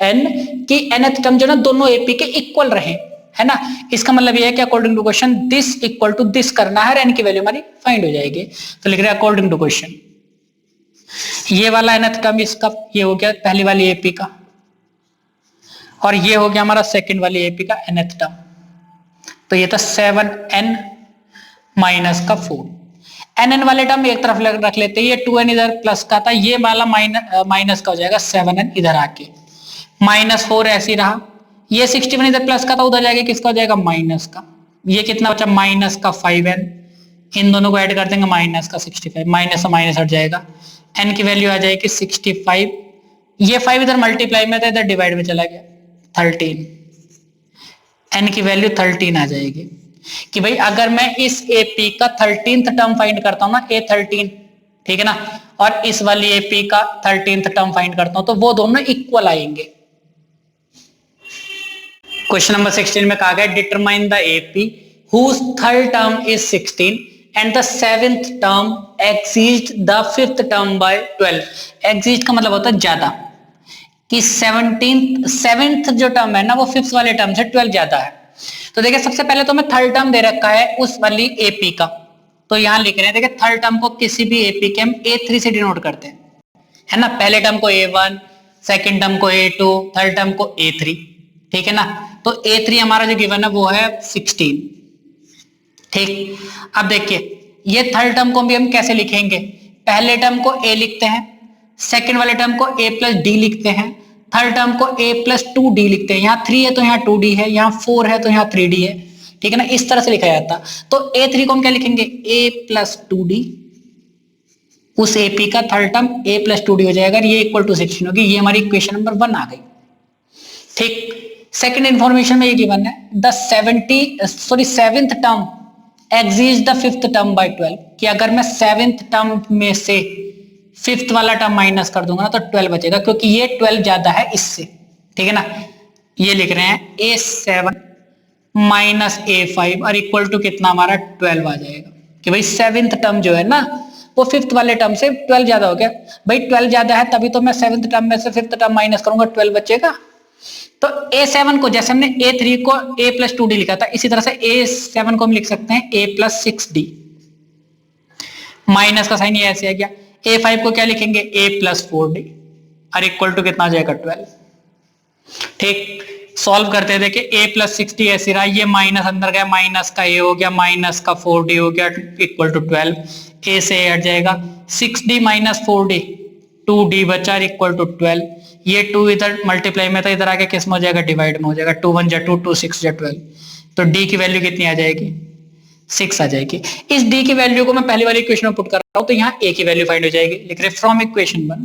S1: n की nth टर्म जो ना दोनों एपी के इक्वल रहे, है ना। इसका मतलब ये है कि according to question this equal to this करना है, n की वैल्यू हमारी फाइंड हो जाएगी। तो लिख रहे हैं अकॉर्डिंग टू क्वेश्चन ये वाला nth टर्म इसका ये हो गया पहली वाली एपी का, और ये हो गया हमारा सेकंड वाली एपी का nth टर्म। तो ये था 7n माइनस का 4। nn वाले टर्म एक तरफ रख लेते हैं, ये 2n इधर प्लस का था, ये वाला माइनस का हो जाएगा 7n इधर आके, माइनस 4 ऐसे रहा, ये 61 इधर प्लस का था, उधर जाके किसका हो जाएगा माइनस का, ये कितना बचा माइनस का 5n, इन दोनों को ऐड कर देंगे माइनस का 65, माइनस से माइनस हट जाएगा, n की वैल्यू आ जाएगी 65, ये 5 इधर मल्टीप्लाई में था, इधर डिवाइड में चला गया 13, n की वैल्यू 13 आ जाएगी। कि भाई अगर मैं इस एपी का 13th टर्म फाइंड करता हूं ना, A13, ठीक है ना, और इस वाली एपी का 13th टर्म फाइंड करता हूं तो वो दोनों इक्वल आएंगे। क्वेश्चन नंबर 16 में कहा गया determine the AP whose third term is 16 and the seventh term exceeds the fifth term by 12। exceed का मतलब होता है ज्यादा, कि 7th जो टर्म है ना वो 5th वाले टर्म से 12 ज्यादा है। तो देखिए सबसे पहले तो मैं थर्ड टर्म दे रखा है उस वाली एपी का, तो यहां लिख रहे हैं देखिए थर्ड टर्म को किसी भी एपी के हम A3 से डिनोट करते हैं, है ना। पहले टर्म को A1, सेकंड टर्म को A2, थर्ड टर्म को A3, ठीक है ना। तो A3 हमारा जो गिवन है वो है 16। ठीक, अब देखिए ये थर्ड टर्म को भी हम कैसे लिखेंगे, पहले टर्म को A लिखते हैं, सेकंड वाले टर्म को A प्लस डी लिखते हैं, थर्ड टर्म को A प्लस 2D लिखते हैं, यहाँ 3 है तो यहाँ 2D है, यहाँ 4 है तो यहाँ 3D है, ठीक है ना, इस तरह से लिखा जाता। तो A3 को हम क्या लिखेंगे A प्लस 2D, उस AP का third term A plus 2D हो जाएगा, ये इक्वल टू 16 होगी, ये हमारी इक्वेशन नंबर 1 आ गई। ठीक, सेकंड इंफॉर्मेशन में ये गिवन है the 7th term exceeds the 5th term by 12, कि अगर मैं 7th टर्म में से 5th वाला टर्म माइनस कर दूंगा ना तो 12 बचेगा, क्योंकि ये 12 ज्यादा है इससे, ठीक है ना। ये लिख रहे हैं A7 माइनस A5 और इक्वल टू कितना हमारा 12 आ जाएगा, कि भाई 7th टर्म जो है ना वो 5th वाले टर्म से 12 ज्यादा हो गया। भाई 12 ज्यादा है तभी तो मैं 7th टर्म में से 5th टर्म माइनस करूंगा, 12 बचेगा। तो A7 को जैसे हमने A3 को A प्लस 2D लिखा था, इसी तरह से A7 को हम लिख सकते हैं A प्लस 6D, माइनस का साइन ये ऐसे आ गया। A5 को क्या लिखेंगे A प्लस 4D और इक्वल टू कितना आ जाएगा 12। ठीक, सॉल्व करते हैं, देखिए A प्लस 6D ऐसे रहा, ये माइनस अंदर गया, माइनस का A हो गया, माइनस का 4D हो गया, इक्वल टू 12, A से हट जाएगा 6D माइनस 4D, 2D बचा इक्वल टू 12, ये 2 इधर मल्टीप्लाई में था, इधर आके किस में हो जाएगा डिवाइड में हो जाएगा, 2 1 जा 2, 2 6 जा 12, तो D की वैल्यू कितनी आ जाएगी 6 आ जाएगी। इस D की वैल्यू को मैं पहली वाली इक्वेशन में पुट कर रहा हूं तो यहाँ A की वैल्यू फाइंड हो जाएगी, लिख रहे फ्रॉम इक्वेशन 1।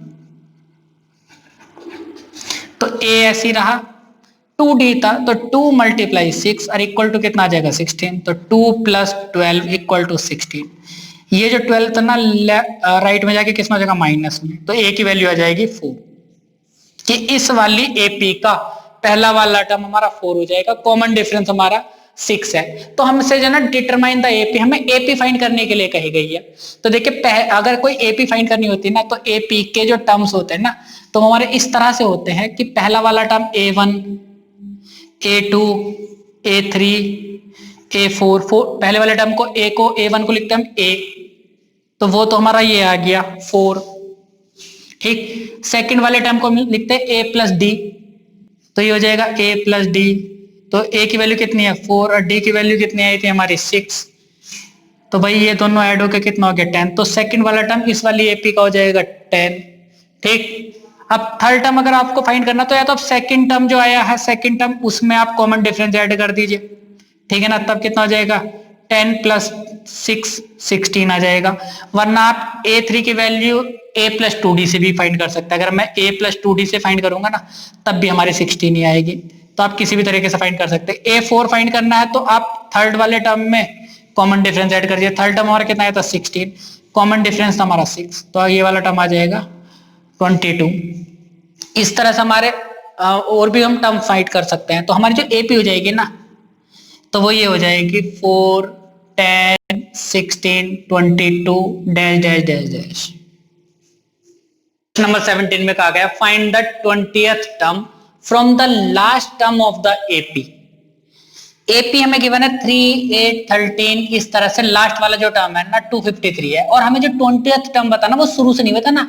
S1: तो A ऐसी रहा, 2D था तो 2 मल्टीप्लाई 6 और इक्वल टू कितना आ जाएगा 16, तो 2 प्लस 12 इक्वल टू 16। ये जो 12 था ना राइट में जाके किसमें हो जाएगा माइनस में, तो A की वैल्यू आ जाएगी 4, कि इस वाली AP का पहला वाला टर्म हमारा 4 हो जाएगा, कॉमन डिफरेंस हमारा 6 है। तो हमसे जो ना डिटरमाइन द AP, हमें AP फाइंड करने के लिए कही गई है। तो देखिए अगर कोई AP फाइंड करनी होती है ना तो AP के जो टर्म्स होते हैं ना तो हमारे इस तरह से होते हैं कि पहला वाला term A1, A2, A3, A4, पहले वाले टर्म को A1 को लिखते हैं हम A, तो वो तो हमारा ये आ गया 4। ठीक, सेकंड वाले टर्म को लिखते हैं A प्लस डी, तो ये हो जाएगा A प्लस डी, तो A की वैल्यू कितनी है 4 और D की वैल्यू कितनी आई थी हमारी 6, तो भाई ये दोनों ऐड होकर कितना हो गया 10, तो सेकंड वाला टर्म इस वाली AP का हो जाएगा 10। ठीक, अब थर्ड टर्म अगर आपको फाइंड करना तो या तो आप सेकंड टर्म जो आया है सेकंड टर्म उसमें आप कॉमन डिफरेंस ऐड कर दीजिए, ठीक है ना, तब कितना हो जाएगा 10 प्लस 6 16 आ जाएगा। वरना आप A3 की वैल्यू A प्लस 2D से भी फाइंड कर सकते हैं, अगर मैं A प्लस 2D से फाइंड करूंगा ना तब भी हमारी 16 ही आएगी, तो आप किसी भी तरीके से फाइंड कर सकते हैं। A4 फाइंड करना है तो आप थर्ड वाले टर्म में कॉमन डिफरेंस ऐड कर दिया, थर्ड टर्म हमारा कितना आया था 16, कॉमन डिफरेंस हमारा 6, तो ये वाला टर्म आ जाएगा 22। इस तरह से हमारे और भी हम टर्म फाइंड कर सकते हैं। तो हमारी जो एपी हो जाएगी ना, तो वो ये हो जाएगी 4, 10, 16, 22 dash dash dash dash. Number 17 में कहा गया find the 20th term from the last term of the AP. AP हमें गिवन है 3, 8, 13, इस तरह से लास्ट वाला जो टर्म है ना 253 है, और हमें जो 20th टर्म बताना वो शुरू से नहीं बताना,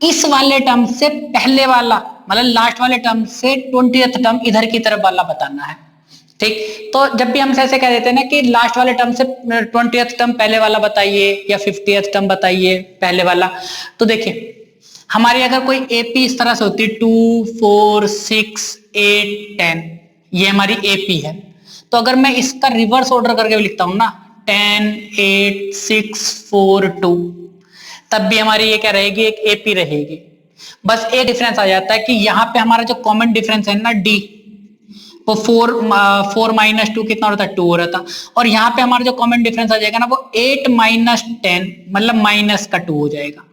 S1: इस वाले टर्म से पहले वाला मतलब लास्ट वाले टर्म से 20th टर्म इधर की तरफ वाला बताना है। ठीक, तो जब भी हम ऐसे कह देते हैं ना कि लास्ट वाले टर्म से 20th टर्म पहले वाला बताइए या 50th टर्म बताइए पहले वाला, तो देखिए हमारी अगर कोई एपी इस तरह से होती है 2, 4, 6, 8, 10, ये हमारी एपी है। तो अगर मैं इसका रिवर्स ऑर्डर करके लिखता हूं ना 10, 8, 6, 4, 2, तब भी हमारी ये क्या रहेगी, एक एपी रहेगी। बस एक डिफरेंस आ जाता है कि यहाँ पे हमारा जो कॉमन डिफरेंस है ना डी, वो 4 माइनस 2 कितना होता है, 2 हो रहा था, और यहाँ पे हमारा जो कॉमन डिफरेंस आ जाएगा ना वो 8 माइनस 10 मतलब माइनस का 2 हो जाएगा,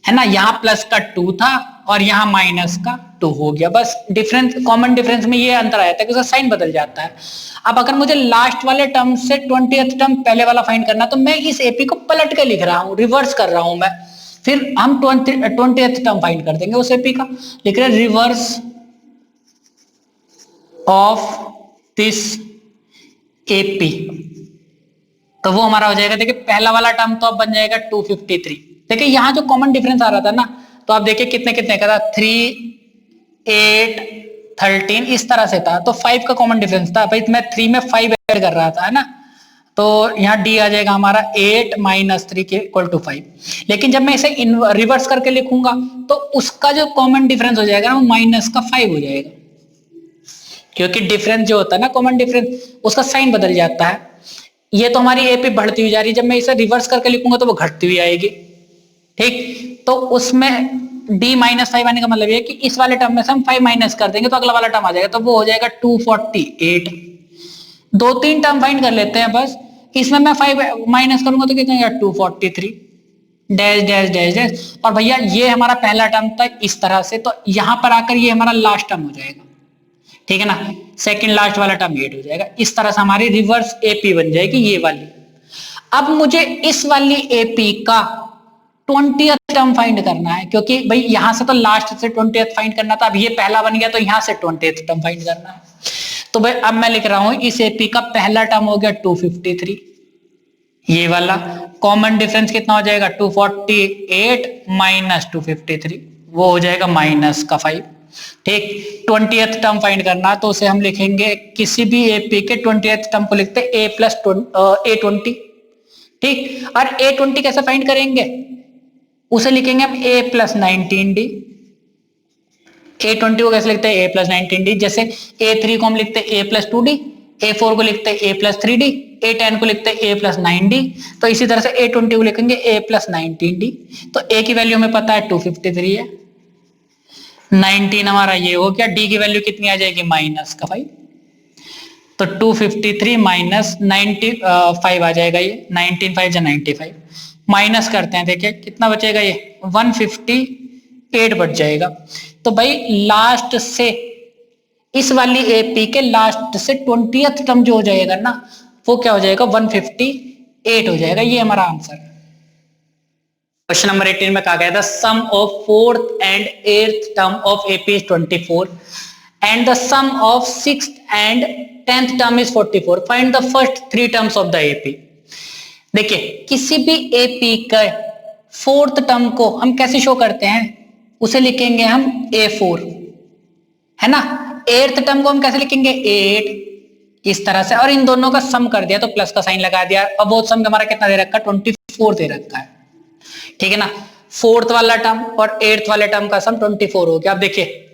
S1: है ना। यहाँ प्लस का 2 था और यहाँ माइनस का 2 हो गया। बस डिफरेंस, कॉमन डिफरेंस में ये अंतर आ जाता है कि उसका साइन बदल जाता है। अब अगर मुझे लास्ट वाले टर्म से 20th टर्म पहले वाला फाइंड करना, तो मैं इस एपी को पलट के लिख रहा हूँ, रिवर्स कर रहा हूं मैं, फिर हम 20th टर्म फाइंड कर देंगे उस एपी का। लिख रहे रिवर्स ऑफ दिस एपी, तो वो हमारा हो जाएगा, देखिए पहला वाला टर्म तो अब बन जाएगा 253। देखिए यहाँ जो कॉमन डिफरेंस आ रहा था ना, तो आप देखिए कितने कितने का था, 3, 8, 13 इस तरह से था, तो 5 का कॉमन डिफरेंस था भाई, मैं 3 में 5 ऐड कर रहा था, है ना। तो यहाँ डी आ जाएगा हमारा 8 माइनस 3 के इक्वल टू 5। लेकिन जब मैं इसे रिवर्स करके लिखूंगा तो उसका जो कॉमन डिफरेंस हो जाएगा ना वो माइनस का 5 हो जाएगा, क्योंकि डिफरेंस जो होता है ना कॉमन डिफरेंस, उसका साइन बदल जाता है। ये तो हमारी एपी बढ़ती हुई जा रही है, जब मैं इसे रिवर्स करके लिखूंगा तो वो घटती हुई आएगी। ठीक, तो उसमें d माइनस 5 आने का मतलब ये कि इस वाले टर्म में से हम 5 माइनस कर देंगे तो अगला वाला टर्म आ जाएगा, तो वो हो जाएगा 248। 2-3 टर्म फाइंड कर लेते हैं बस, इसमें मैं 5 माइनस करूंगा तो कितना आएगा, 243 डैश डैश डैश डैश। और भैया ये हमारा पहला टर्म था इस तरह से, तो यहां पर आकर ये हमारा लास्ट टर्म हो जाएगा, ठीक है ना, सेकंड लास्ट वाला टर्म 8 हो जाएगा। इस तरह से हमारी रिवर्स एपी बन जाएगी ये वाली। अब मुझे इस वाली एपी का 20th टर्म फाइंड करना है, क्योंकि भाई यहां से तो लास्ट से 20th फाइंड करना था, अब ये पहला बन गया तो यहां से 20th टर्म फाइंड करना है। तो भाई अब मैं लिख रहा हूं इस एपी का पहला टर्म हो गया 253, ये वाला कॉमन डिफरेंस कितना हो जाएगा, 248 माइनस 253, वो हो जाएगा माइनस का 5। ठीक, 20th टर्म फाइंड करना तो उसे हम लिखेंगे, किसी भी एपी के 20th टर्म को लिखते हैं a प्लस a20। ठीक, और a20 कैसे फाइंड करेंगे, उसे लिखेंगे हम a प्लस 19d। a20 को कैसे लिखते हैं, a प्लस 19d। जैसे a3 को हम लिखते हैं a प्लस 2d, a4 को लिखते हैं a प्लस 3d, a10 को लिखते हैं a प्लस 9d, तो इसी तरह से a20 को लिखेंगे a प्लस 19d। तो a की वैल्यू हमें पता है 253 है, 19 हमारा ये हो गया, d की वैल्यू कितनी आ जाएगी, माइनस का 5। तो 253 माइनस 95 आ जाएगा, ये 19 5 जा 95, माइनस करते हैं, देखिए कितना बचेगा, ये 158 बच जाएगा। तो भाई लास्ट से इस वाली एपी के लास्ट से 20th टर्म जो हो जाएगा ना वो क्या हो जाएगा, 158 हो जाएगा, ये हमारा आंसर है। क्वेश्चन नंबर 18 में कहा गया था sum of 4th and 8th term of AP is 24 and the sum of 6th and 10th term is 44, find the first 3 terms of the AP. देखिए किसी भी एपी का 4th टर्म को हम कैसे शो करते हैं, उसे लिखेंगे हम a4, है ना। 8th टर्म को हम कैसे लिखेंगे, 8, इस तरह से, और इन दोनों का सम कर दिया तो प्लस का साइन लगा दिया। अब वो सम हमारा कितना दे रखा है, 24 दे रखा है, ठीक है ना। 4th वाला टर्म और 8th वाले टर्म का सम 24 हो गया। अब देखिए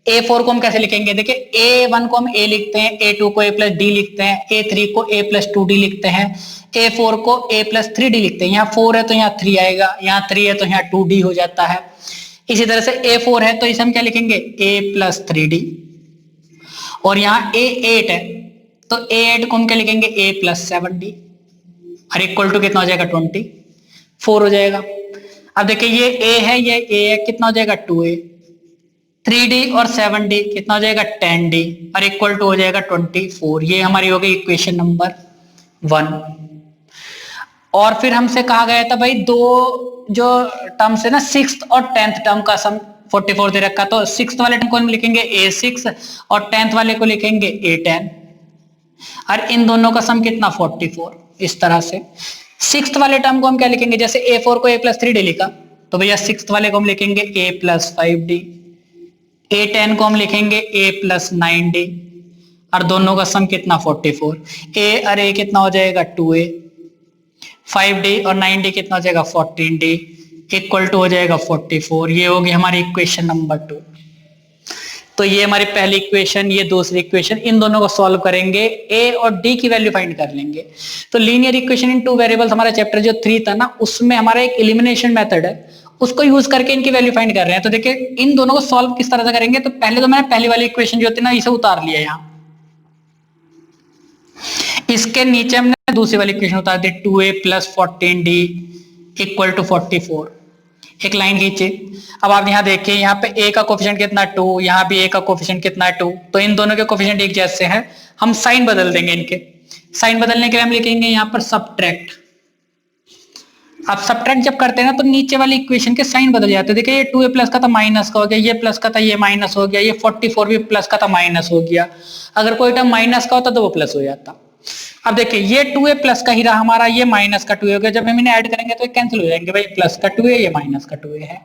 S1: a4 को हम कैसे लिखेंगे, देखिए a1 को हम a लिखते हैं, a2 को a प्लस डी लिखते हैं, a3 को a प्लस 2d लिखते हैं, a4 को a प्लस 3d लिखते हैं। यहाँ 4 है तो यहाँ 3 आएगा, यहाँ 3 है तो यहाँ 2d हो जाता है। इसी तरह से a4 है तो इसे हम क्या लिखेंगे, a प्लस 3d, और यहाँ a8 है तो a8 को हम क्या लिखेंगे, a प्लस 7d, और इक्वल टू कितना हो जाएगा, 24 हो जाएगा। अब देखिए ये a है, ये a है, कितना हो जाएगा, 2a, 3D और 7D कितना हो जाएगा 10D और इक्वल टू हो जाएगा 24। ये हमारी हो गई इक्वेशन नंबर 1। और फिर हमसे कहा गया था भाई दो जो टर्म्स है ना, 6th और 10th टर्म का सम 44 दे रखा, तो 6th वाले टर्म को हम लिखेंगे A6 और 10th वाले को लिखेंगे A10 और इन दोनों का सम कितना 44। इस तरह से 6th वाले टर्म को हम क्या लिखेंगे, जैसे A4 को A+3D लिखा तो भैया 6th वाले को हम लिखेंगे A+5D, A10 को हम लिखेंगे A+9D और दोनों का सम कितना 44। A और A कितना हो जाएगा 2A, 5D और 9D कितना हो जाएगा 14D इक्वल टू हो जाएगा 44। ये होगी हमारी इक्वेशन नंबर 2। तो ये हमारी पहली इक्वेशन, ये दूसरी इक्वेशन, इन दोनों को सॉल्व करेंगे, A और D की वैल्यू फाइंड कर लेंगे। तो linear equation in two variables हमारा चैप्टर जो 3 था ना, उसमें हमारा एक एलिमिनेशन मेथड है, उसको यूज करके इनकी वैल्यू फाइंड कर रहे हैं। तो देखिए इन दोनों को सॉल्व किस तरह से करेंगे। तो पहले तो मैंने पहली वाली इक्वेशन जो होती है ना, इसे उतार लिया यहाँ, इसके नीचे हमने दूसरी वाली इक्वेशन उतार दी 2A + 14D इक्वल टू 44। एक लाइन खींचे। अब आप यहाँ देखिए, यहाँ पे A का कोफिशिएंट कितना 2, यहाँ भी A का कोफिशिएंट कितना है 2, तो इन दोनों के कोफिशिएंट एक जैसे हैं। हम साइन बदल देंगे इनके। साइन बदलने के लिए हम लिखेंगे यहाँ पर सबट्रैक्ट। अब सबट्रैक्ट जब करते हैं ना, तो नीचे वाली इक्वेशन के साइन बदल जाते हैं। देखिए ये 2A प्लस का था माइनस का हो गया, ये प्लस का था ये माइनस हो गया, ये 44 भी प्लस का था माइनस हो गया। अगर कोई टर्म माइनस का होता तो वो प्लस हो जाता। अब देखिए ये 2A प्लस का ही रहा हमारा, ये माइनस का 2A हो गया। जब हम इन्हें ऐड करेंगे तो कैंसिल हो जाएंगे, भाई प्लस का 2A ये माइनस का 2A है।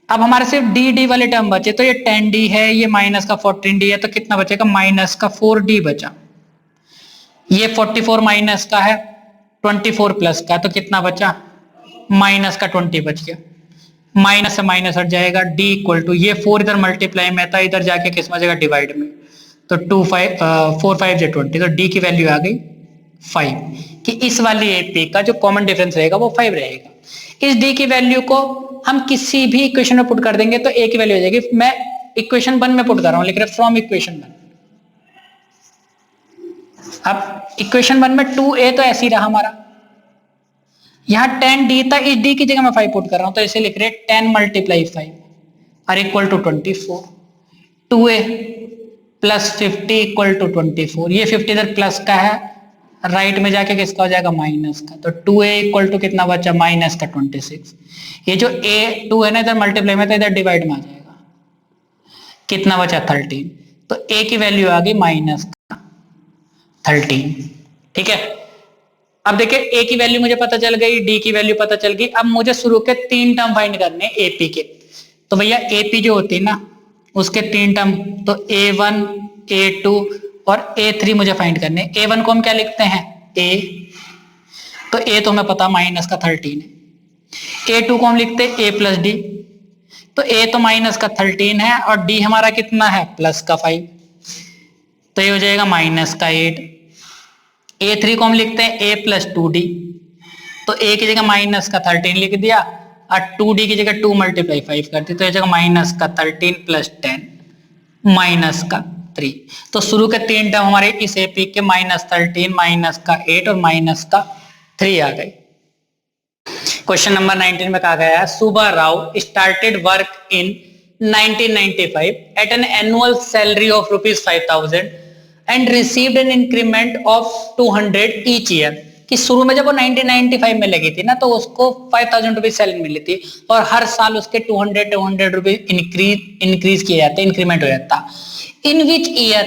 S1: अब हमारे सिर्फ डी वाले टर्म बचे, तो ये 10D है, ये माइनस का 14D है, तो कितना बचेगा माइनस का 4D बचा। ये 44 माइनस का है, 24 प्लस का, तो कितना बचा माइनस का 20 बच गया। माइनस से माइनस हट जाएगा, D इक्वल टू ये 4 इधर मल्टीप्लाई में था, इधर जाके किस में जाएगा डिवाइड में, तो 4 5 जो 20, तो D की वैल्यू आ गई 5। कि इस वाली AP का जो कॉमन डिफरेंस रहेगा वो 5 रहेगा। इस D की वैल्यू को हम किसी भी इक्वेशन में पुट कर देंगे तो A की वैल्यू हो जाएगी। मैं इक्वेशन 1 में पुट कर रहा हूं, लिख रहे फ्रॉम इक्वेशन 1। अब इक्वेशन 1 में 2A तो ऐसे ही रहा हमारा, यहां 10D था, इस D की जगह मैं 5 पुट कर रहा हूं, तो इसे लिख रहे 10 × 5 और equal to 24। 2A plus 50 equal to 24। ये 50 इधर प्लस का है, राइट में जाके किसका हो जाएगा माइनस का, तो 2A इक्वल टू कितना बचा माइनस का 26। ये जो A2 है ना, इधर मल्टीप्लाई में था, इधर डिवाइड में आ जाएगा, कितना बचा 13। तो A की वैल्यू आ गई माइनस का 13। ठीक है। अब देखिए A की वैल्यू मुझे पता चल गई, D की वैल्यू पता चल गई। अब मुझे शुरू के 3 टर्म फाइंड करने AP के। तो भैया AP जो होती है ना, उसके 3 टर्म, तो A1 A2 और A3 मुझे फाइंड करने। A1 को हम क्या लिखते हैं A, तो A तो हमें पता माइनस का 13 है। A2 को हम लिखते हैं A + D, तो A तो माइनस का 13 है और D हमारा कितना है प्लस का 5, तो ये हो जाएगा माइनस का 8। A3 को हम लिखते हैं A + 2D, तो A की जगह माइनस का 13 लिख दिया और 2D की जगह 2 × 5 कर दी, तो ये जगह माइनस का 13 + 10 माइनस का 3। तो शुरू के 3 टर्म हमारे इस AP के -13, -8 और -3 आ गए। क्वेश्चन नंबर 19 में कहा गया है Subba Rao started work in 1995 at an annual salary of ₹5,000 and received an increment of 200 each year. कि शुरू में जब वो 1995 में लगी थी ना, तो उसको 5,000 रुपीज सैलरी मिली थी और हर साल उसके 200 रुपीज इंक्रीज किए जाते, इंक्रीमेंट हो जाता। In which year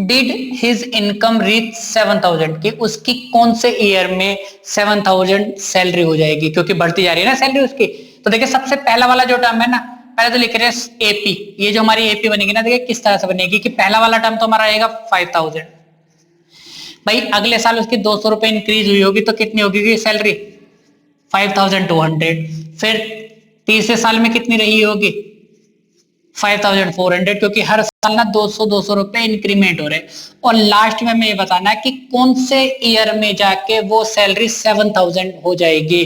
S1: did his income reach 7,000, कि उसकी कौन से ईयर में 7,000 सैलरी हो जाएगी, क्योंकि बढ़ती जा रही है ना सैलरी उसकी। तो देखिए सबसे पहला वाला जो टर्म है ना, पहले तो लिख रहे हैं AP, ये जो हमारी AP बनेगी ना, देखिए किस तरह से बनेगी कि पहला वाला टर्म तो हमारा आएगा 5,000, भाई अगले साल उसकी 200 रुपए इंक्रीज हुई होगी, तो कितनी होगी सैलरी 5,200। फिर तीसरे साल में कितनी रही होगी 5,400, क्योंकि हर साल ना 200 रुपए इंक्रीमेंट हो रहे। और लास्ट में हमें ये बताना है कि कौन से ईयर में जाके वो सैलरी 7,000 हो जाएगी।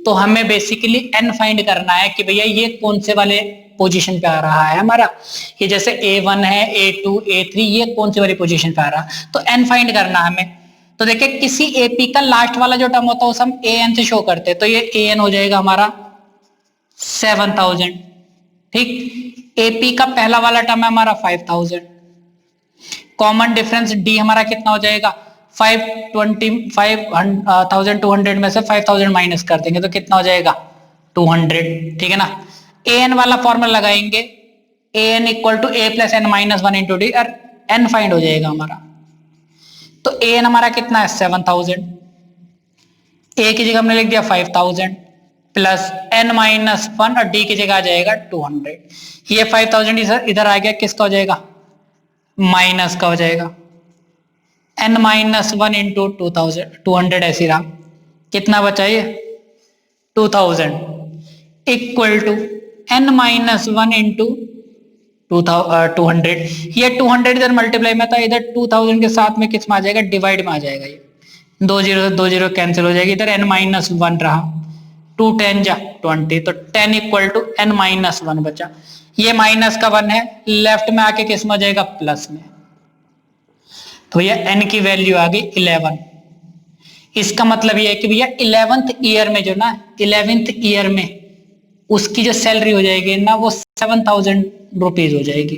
S1: तो हमें बेसिकली n फाइंड करना है कि भैया ये कौन से वाले पोजीशन पे आ रहा है हमारा। ये जैसे A1 है, A2, A3, ये कौन सी वाली पोजीशन पे आ रहा, तो n फाइंड करना हमें। तो देखिए किसी AP का लास्ट वाला जो टर्म होता है उसे हम AN से शो करते हैं, तो ये AN हो जाएगा हमारा 7,000। ठीक, एपी का पहला वाला टर्म है हमारा 5000, कॉमन डिफरेंस डी हमारा कितना हो जाएगा 5200 में से 5000 माइनस कर देंगे तो कितना हो जाएगा 200, ठीक है ना। ए एन वाला फॉर्मूला लगाएंगे, a n equal to A plus n minus one into d, और एन फाइंड हो जाएगा हमारा। तो ए एन हमारा कितना है 7000, ए की जगह हमने लिख दिया 5000 प्लस एन माइनस वन और डी की जगह आ जाएगा 200। ये 5000 इधर आ गया, किसका हो जाएगा माइनस का हो जाएगा, एन माइनस वन इंटू 200 ऐसी रहा, कितना बचा ये 2000 equal to n minus one into 200। ये 200 इधर मल्टीप्लाई में था, इधर 2000 के साथ में किस में आ जाएगा डिवाइड में आ जाएगा, ये 2 0 कैंसिल हो जाएगी, इधर एन माइनस वन रहा, 2 10 जा 20, तो 10 equal to n minus one बचा। ये माइनस का वन है, लेफ्ट में आके किस में आ जाएगा प्लस में, तो भैया एन की वैल्यू आ गई 11। इसका मतलब ये है कि भैया 11th ईयर में जो ना 11th ईयर में उसकी जो सैलरी हो जाएगी ना वो 7000 रुपीज हो जाएगी।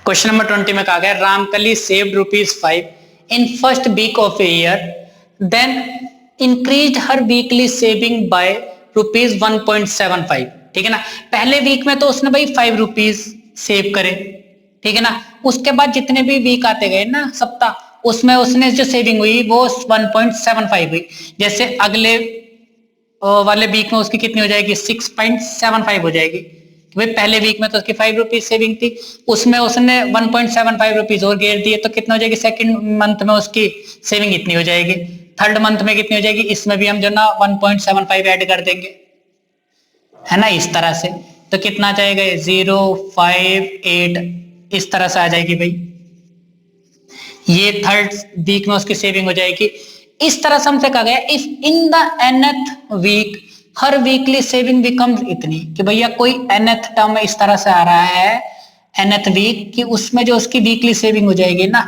S1: क्वेश्चन नंबर 20 में कहा गया Ramkali saved ₹5 in first week of a year, then increase her weekly saving by ₹1.75, ठीक है ना। पहले वीक में तो उसने भाई ₹5 सेव करे, ठीक है ना। उसके बाद जितने भी वीक आते गए ना सप्ताह, उसमें उसने जो सेविंग हुई वो 1.75 हुई। जैसे अगले वाले वीक में उसकी कितनी हो जाएगी 6.75 हो जाएगी। भाई पहले वीक में तो उसकी ₹5 सेविंग थी, उसमें उसने 1.75 रुपीज और घेर दिए, तो कितना हो जाएगी सेकंड मंथ में उसकी सेविंग इतनी हो जाएगी, थर्ड मंथ में कितनी हो जाएगी, इसमें भी हम जो ना 1.75 ऐड कर देंगे, है ना, इस तरह से। तो कितना जाएगा 058 इस तरह से आ जाएगी भाई, ये थर्ड वीक में उसकी सेविंग हो जाएगी। इस तरह से हमसे कहा गया if in the nth week her weekly saving becomes इतनी, कि भैया कोई nth टर्म इस तरह से आ रहा है nth वीक कि उसमें जो उसकी वीकली सेविंग हो जाएगी ना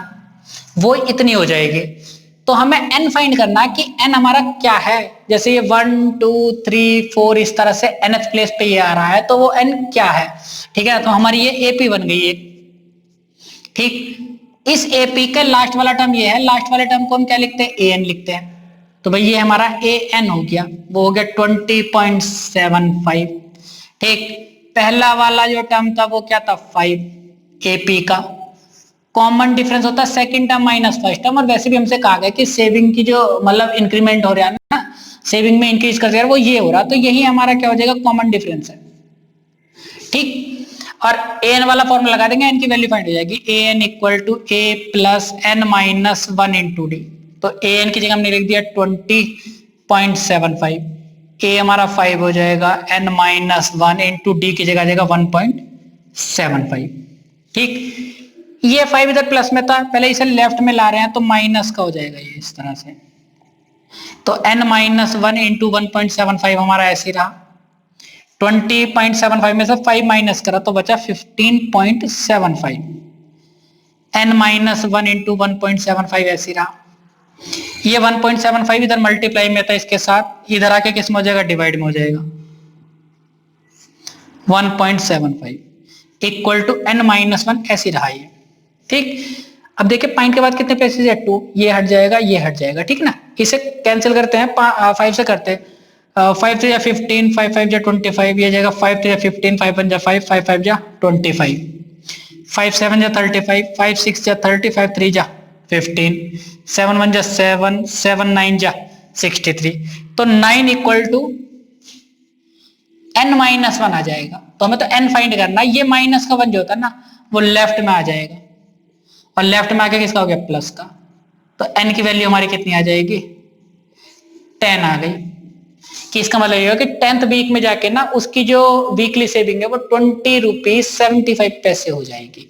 S1: वो इतनी हो जाएगी। तो हमें n फाइंड करना कि n हमारा क्या है। जैसे ये 1 2 3 4 इस तरह से nth प्लेस पे ये आ रहा है, तो वो n क्या है, ठीक है। तो हमारी ये एपी बन गई है, ठीक। इस एपी का लास्ट वाला टर्म ये है, लास्ट वाले टर्म को हम क्या लिखते हैं an लिखते हैं। तो भाई ये हमारा an हो गया, वो हो गया 20.75, ठीक। पहला वाला जो टर्म था वो क्या था 5 एपी का। कॉमन डिफरेंस होता है second term minus first term, और वैसे भी हमसे कहा गया कि सेविंग की जो मतलब इंक्रीमेंट हो रहा है ना, सेविंग में इंक्रीज कर रहा है वो ये हो रहा, तो यही हमारा क्या हो जाएगा कॉमन डिफरेंस है, ठीक। और an वाला फॉर्मूला लगा देंगे, n की वैल्यू फाइंड हो जाएगी an equal to a plus n minus one into D. तो an की जगह हमने लिख दिया 20.75, a हमारा 5 हो जाएगा, n minus one into D की जगह आ जाएगा 1.75, ठीक। ये 5 इधर प्लस में था, पहले इसे लेफ्ट में ला रहे हैं तो माइनस का हो जाएगा ये इस तरह से। तो n माइनस वन इंटू 1.75 हमारा ऐसे रहा, 20.75 में से 5 माइनस करा तो बचा 15.75, n माइनस वन इंटू 1.75 ऐसी रहा। ये 1.75 इधर मल्टीप्लाई में था इसके साथ, इधर आके किस में हो जाएगा डिवाइड में हो जाएगा, 1.75 equal to n minus one ऐसी रहा ये, ठीक। अब देखिए पॉइंट के बाद कितने प्लेसेस है 2, ये हट जाएगा ये हट जाएगा, ठीक ना। इसे कैंसिल करते हैं 5 से करते हैं, 5 3 15 5 5 25, ये जाएगा 5 3 15 5 1 5 5 5 25, 5 7 35, 5 6 30, 5 3 15, 7 1 7, 7 9 63। तो 9 equal to n minus one आ जाएगा। तो हमें तो n फाइंड करना है, ये माइनस का वन जो होता है ना वो लेफ्ट में आ जाएगा, और लेफ्ट में आके किसका हो गया प्लस का। तो n की वैल्यू हमारी कितनी आ जाएगी 10 आ गई, कि इसका मतलब ये हो कि 10th वीक में जाके ना उसकी जो वीकली सेविंग है वो ₹20.75 हो जाएगी।